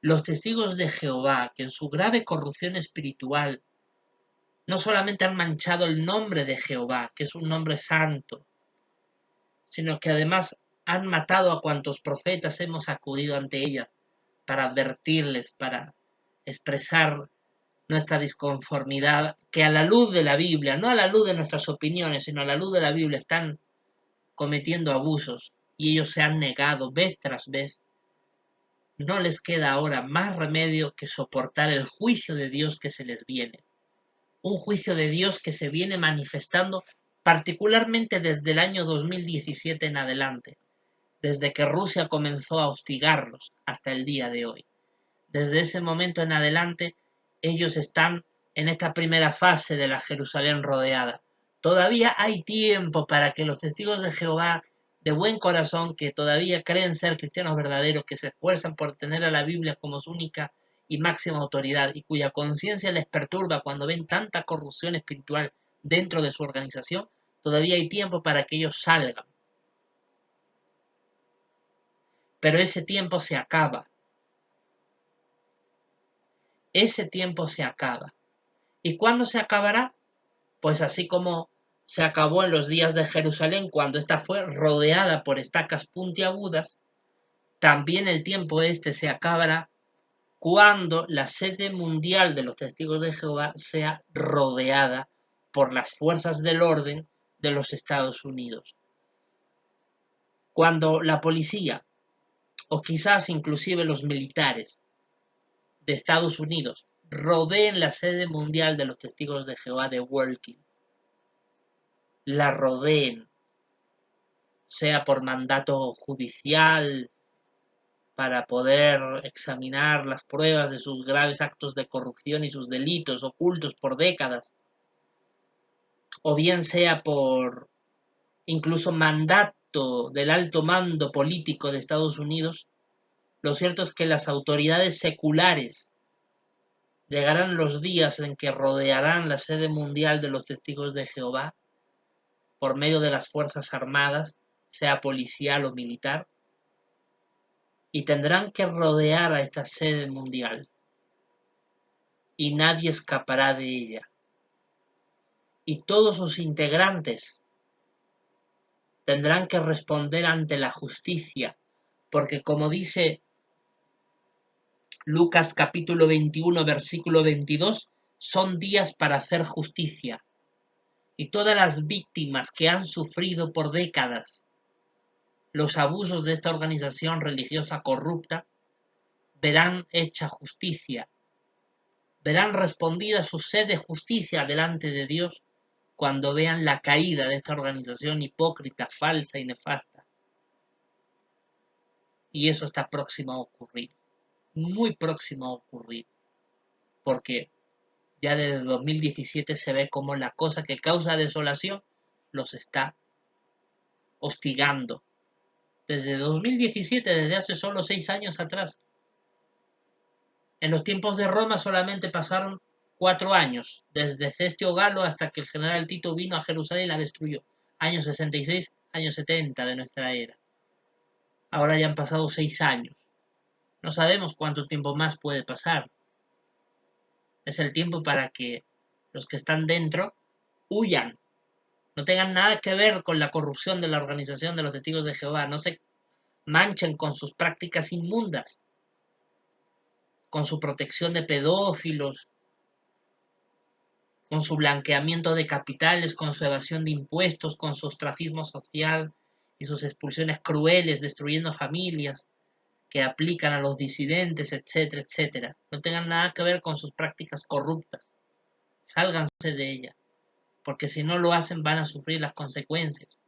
los testigos de Jehová, que en su grave corrupción espiritual no solamente han manchado el nombre de Jehová, que es un nombre santo, sino que además han matado a cuantos profetas hemos acudido ante ella para advertirles, para expresar nuestra disconformidad, que a la luz de la Biblia, no a la luz de nuestras opiniones, sino a la luz de la Biblia, están cometiendo abusos y ellos se han negado vez tras vez. No les queda ahora más remedio que soportar el juicio de Dios que se les viene. Un juicio de Dios que se viene manifestando particularmente desde el año 2017 en adelante, desde que Rusia comenzó a hostigarlos hasta el día de hoy. Desde ese momento en adelante, ellos están en esta primera fase de la Jerusalén rodeada. Todavía hay tiempo para que los testigos de Jehová de buen corazón, que todavía creen ser cristianos verdaderos, que se esfuerzan por tener a la Biblia como su única y máxima autoridad y cuya conciencia les perturba cuando ven tanta corrupción espiritual dentro de su organización, todavía hay tiempo para que ellos salgan. Pero ese tiempo se acaba. Ese tiempo se acaba. ¿Y cuándo se acabará? Pues así como se acabó en los días de Jerusalén, cuando ésta fue rodeada por estacas puntiagudas, también el tiempo este se acabará cuando la sede mundial de los testigos de Jehová sea rodeada por las fuerzas del orden de los Estados Unidos. Cuando la policía, o quizás inclusive los militares de Estados Unidos, rodeen la sede mundial de los testigos de Jehová de Walking, la rodeen, sea por mandato judicial, para poder examinar las pruebas de sus graves actos de corrupción y sus delitos ocultos por décadas, o bien sea por incluso mandato del alto mando político de Estados Unidos, lo cierto es que las autoridades seculares llegarán los días en que rodearán la sede mundial de los testigos de Jehová por medio de las Fuerzas Armadas, sea policial o militar, y tendrán que rodear a esta sede mundial, y nadie escapará de ella. Y todos sus integrantes tendrán que responder ante la justicia, porque como dice Lucas capítulo 21, versículo 22, son días para hacer justicia. Y todas las víctimas que han sufrido por décadas los abusos de esta organización religiosa corrupta verán hecha justicia, verán respondida su sed de justicia delante de Dios cuando vean la caída de esta organización hipócrita, falsa y nefasta. Y eso está próximo a ocurrir, muy próximo a ocurrir, porque ya desde 2017 se ve como la cosa que causa desolación los está hostigando. Desde 2017, desde hace solo 6 años atrás. En los tiempos de Roma solamente pasaron 4 años, desde Cestio Galo hasta que el general Tito vino a Jerusalén y la destruyó. Años 66, años 70 de nuestra era. Ahora ya han pasado 6 años. No sabemos cuánto tiempo más puede pasar. Es el tiempo para que los que están dentro huyan. No tengan nada que ver con la corrupción de la organización de los testigos de Jehová. No se manchen con sus prácticas inmundas, con su protección de pedófilos, con su blanqueamiento de capitales, con su evasión de impuestos, con su ostracismo social y sus expulsiones crueles, destruyendo familias que aplican a los disidentes, etcétera, etcétera. No tengan nada que ver con sus prácticas corruptas. Sálganse de ellas, porque si no lo hacen van a sufrir las consecuencias.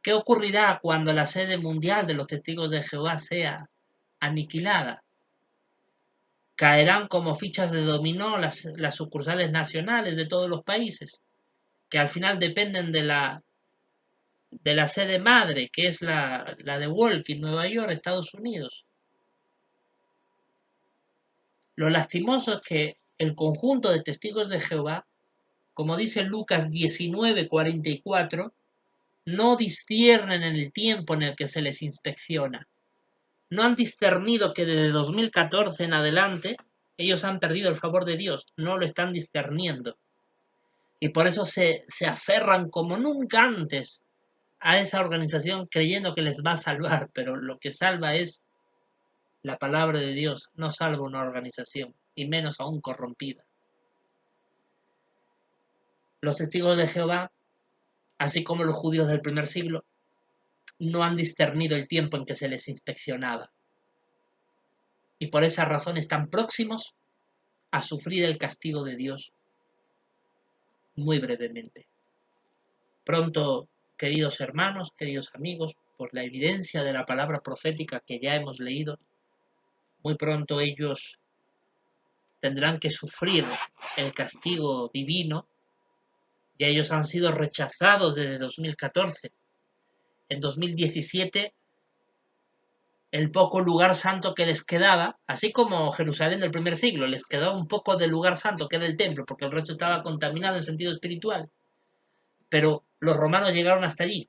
¿Qué ocurrirá cuando la sede mundial de los testigos de Jehová sea aniquilada? Caerán como fichas de dominó las sucursales nacionales de todos los países, que al final dependen de la sede madre, que es la de Walkie, Nueva York, Estados Unidos. Lo lastimoso es que el conjunto de testigos de Jehová, como dice Lucas 19:44, no disciernen en el tiempo en el que se les inspecciona. No han discernido que desde 2014 en adelante ellos han perdido el favor de Dios, no lo están discerniendo. Y por eso se aferran como nunca antes a esa organización creyendo que les va a salvar, pero lo que salva es la palabra de Dios, no salva una organización, y menos aún corrompida. Los testigos de Jehová, así como los judíos del primer siglo, no han discernido el tiempo en que se les inspeccionaba. Y por esa razón están próximos a sufrir el castigo de Dios muy brevemente. Pronto, queridos hermanos, queridos amigos, por la evidencia de la palabra profética que ya hemos leído, muy pronto ellos tendrán que sufrir el castigo divino. Ya ellos han sido rechazados desde 2014. En 2017, el poco lugar santo que les quedaba, así como Jerusalén del primer siglo, les quedaba un poco del lugar santo que era el templo, porque el resto estaba contaminado en sentido espiritual. Pero los romanos llegaron hasta allí.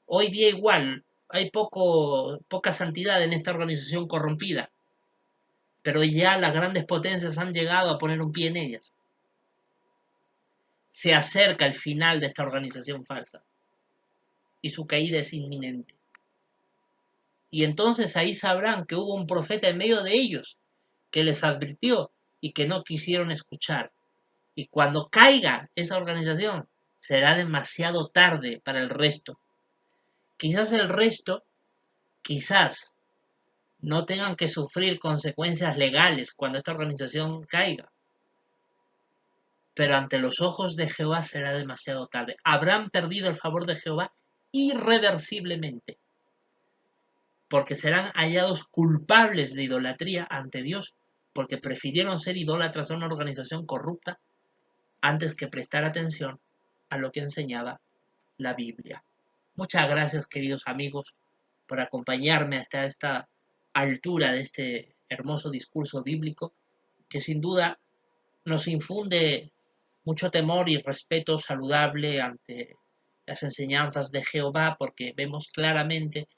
Hoy día igual, hay poca santidad en esta organización corrompida, pero ya las grandes potencias han llegado a poner un pie en ellas. Se acerca el final de esta organización falsa y su caída es inminente. Y entonces ahí sabrán que hubo un profeta en medio de ellos que les advirtió y que no quisieron escuchar. Y cuando caiga esa organización, será demasiado tarde para el resto. Quizás el resto, quizás no tengan que sufrir consecuencias legales cuando esta organización caiga. Pero ante los ojos de Jehová será demasiado tarde. Habrán perdido el favor de Jehová irreversiblemente, porque serán hallados culpables de idolatría ante Dios, porque prefirieron ser idólatras a una organización corrupta antes que prestar atención a lo que enseñaba la Biblia. Muchas gracias, queridos amigos, por acompañarme hasta esta altura de este hermoso discurso bíblico, que sin duda nos infunde mucho temor y respeto saludable ante las enseñanzas de Jehová, porque vemos claramente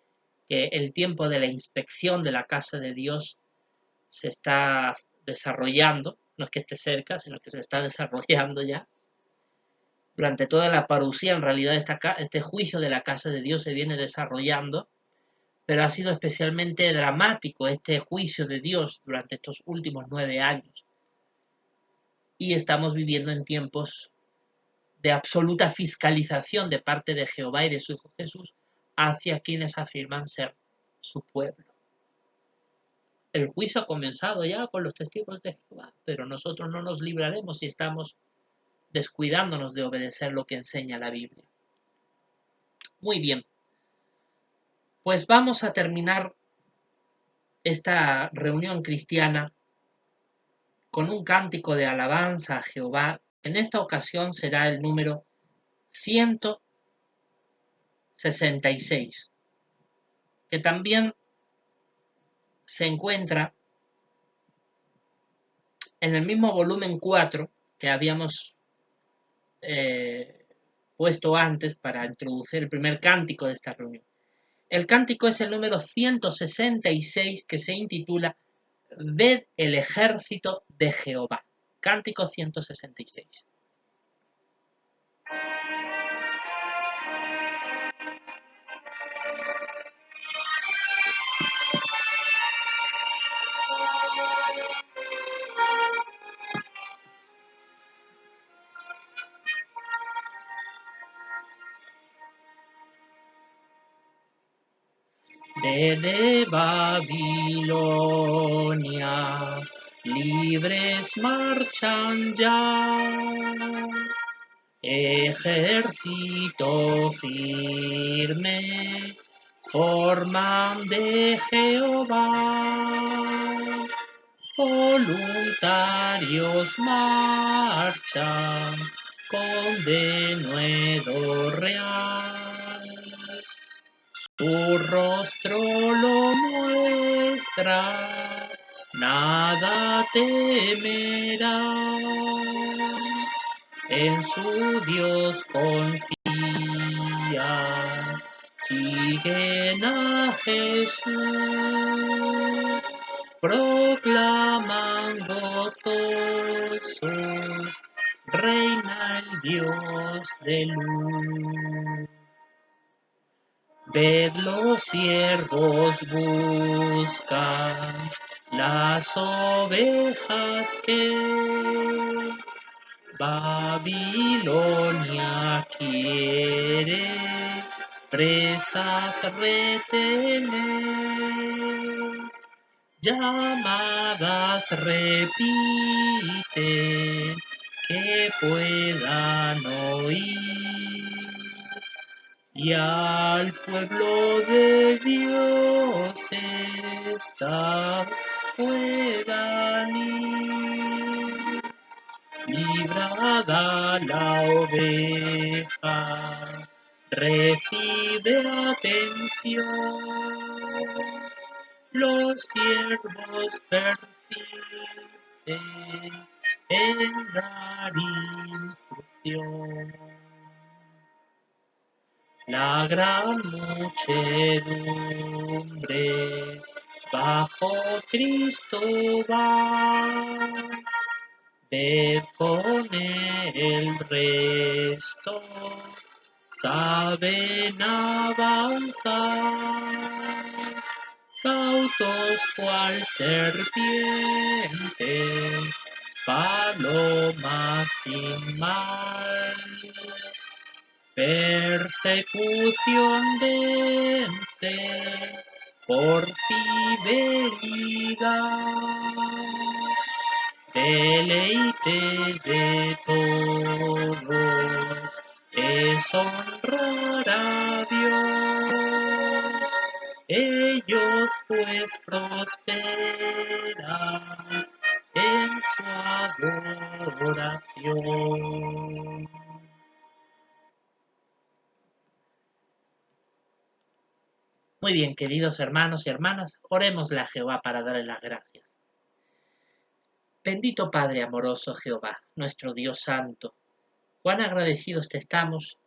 que el tiempo de la inspección de la casa de Dios se está desarrollando, no es que esté cerca, sino que se está desarrollando ya. Durante toda la parucía, en realidad, este juicio de la casa de Dios se viene desarrollando, pero ha sido especialmente dramático este juicio de Dios durante estos últimos 9 años. Y estamos viviendo en tiempos de absoluta fiscalización de parte de Jehová y de su Hijo Jesús hacia quienes afirman ser su pueblo. El juicio ha comenzado ya con los testigos de Jehová, pero nosotros no nos libraremos si estamos descuidándonos de obedecer lo que enseña la Biblia. Muy bien, pues vamos a terminar esta reunión cristiana con un cántico de alabanza a Jehová. En esta ocasión será el número 166, que también se encuentra en el mismo volumen 4 que habíamos puesto antes para introducir el primer cántico de esta reunión. El cántico es el número 166, que se intitula Ved el ejército de Jehová. Cántico 166. Desde Babilonia libres marchan ya, ejército firme forman de Jehová, voluntarios marchan con denuedo real. Su rostro lo muestra, nada temerá. En su Dios confía, siguen a Jesús, proclaman gozosos, reina el Dios de luz. Ved los siervos buscan las ovejas que Babilonia quiere presas retener. Llamadas repite que puedan oír. Y al pueblo de Dios estas puedan ir. Librada la oveja, recibe atención. Los siervos persisten en dar instrucción. La gran muchedumbre bajo Cristo va, ved con el resto, saben avanzar, cautos cual serpientes, palomas sin mal. Persecución vence por fidelidad, deleite de todos es honrar a Dios. Ellos pues prosperan en su adoración. Muy bien, queridos hermanos y hermanas, orémosle a Jehová para darle las gracias. Bendito Padre amoroso Jehová, nuestro Dios santo, cuán agradecidos te estamos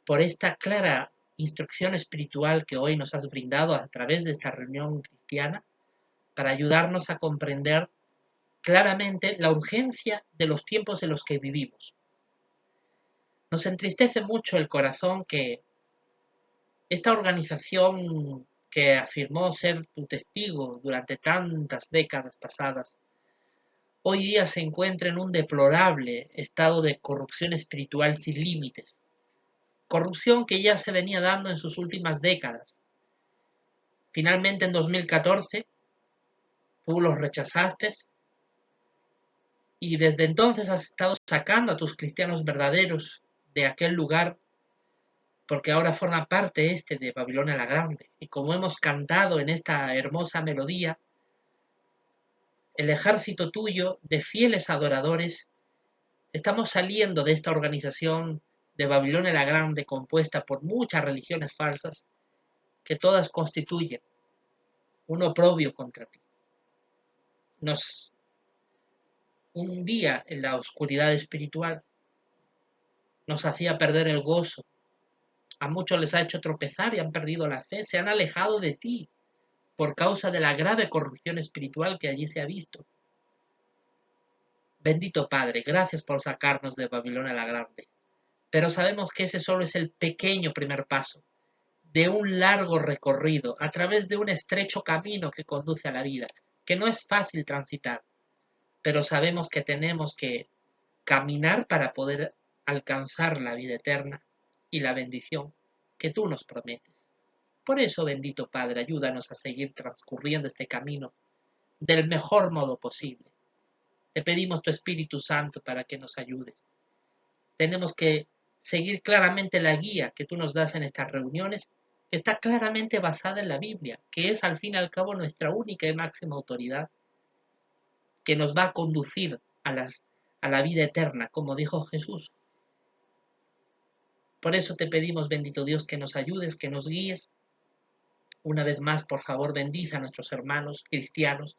por esta clara instrucción espiritual que hoy nos has brindado a través de esta reunión cristiana para ayudarnos a comprender claramente la urgencia de los tiempos en los que vivimos. Nos entristece mucho el corazón que esta organización que afirmó ser tu testigo durante tantas décadas pasadas, hoy día se encuentra en un deplorable estado de corrupción espiritual sin límites, corrupción que ya se venía dando en sus últimas décadas. Finalmente en 2014 tú los rechazaste y desde entonces has estado sacando a tus cristianos verdaderos de aquel lugar porque ahora forma parte de Babilonia la Grande. Y como hemos cantado en esta hermosa melodía, el ejército tuyo de fieles adoradores, estamos saliendo de esta organización de Babilonia la Grande compuesta por muchas religiones falsas que todas constituyen un oprobio contra ti. Nos hundía en la oscuridad espiritual, nos hacía perder el gozo, a muchos les ha hecho tropezar y han perdido la fe, se han alejado de ti por causa de la grave corrupción espiritual que allí se ha visto. Bendito Padre, gracias por sacarnos de Babilonia la Grande. Pero sabemos que ese solo es el pequeño primer paso de un largo recorrido a través de un estrecho camino que conduce a la vida, que no es fácil transitar, pero sabemos que tenemos que caminar para poder alcanzar la vida eterna y la bendición que tú nos prometes. Por eso, bendito Padre, ayúdanos a seguir transcurriendo este camino del mejor modo posible. Te pedimos tu Espíritu Santo para que nos ayudes. Tenemos que seguir claramente la guía que tú nos das en estas reuniones, que está claramente basada en la Biblia, que es al fin y al cabo nuestra única y máxima autoridad, que nos va a conducir a la vida eterna, como dijo Jesús. Por eso te pedimos, bendito Dios, que nos ayudes, que nos guíes. Una vez más, por favor, bendice a nuestros hermanos cristianos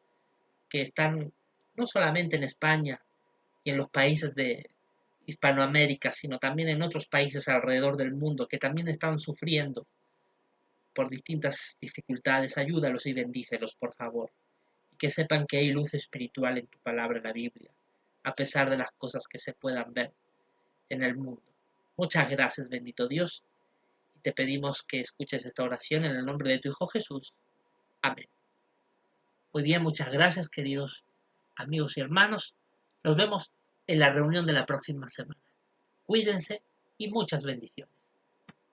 que están no solamente en España y en los países de Hispanoamérica, sino también en otros países alrededor del mundo que también están sufriendo por distintas dificultades. Ayúdalos y bendícelos, por favor. Y que sepan que hay luz espiritual en tu palabra, en la Biblia, a pesar de las cosas que se puedan ver en el mundo. Muchas gracias, bendito Dios. Y te pedimos que escuches esta oración en el nombre de tu Hijo Jesús. Amén. Muy bien, muchas gracias, queridos amigos y hermanos. Nos vemos en la reunión de la próxima semana. Cuídense y muchas bendiciones.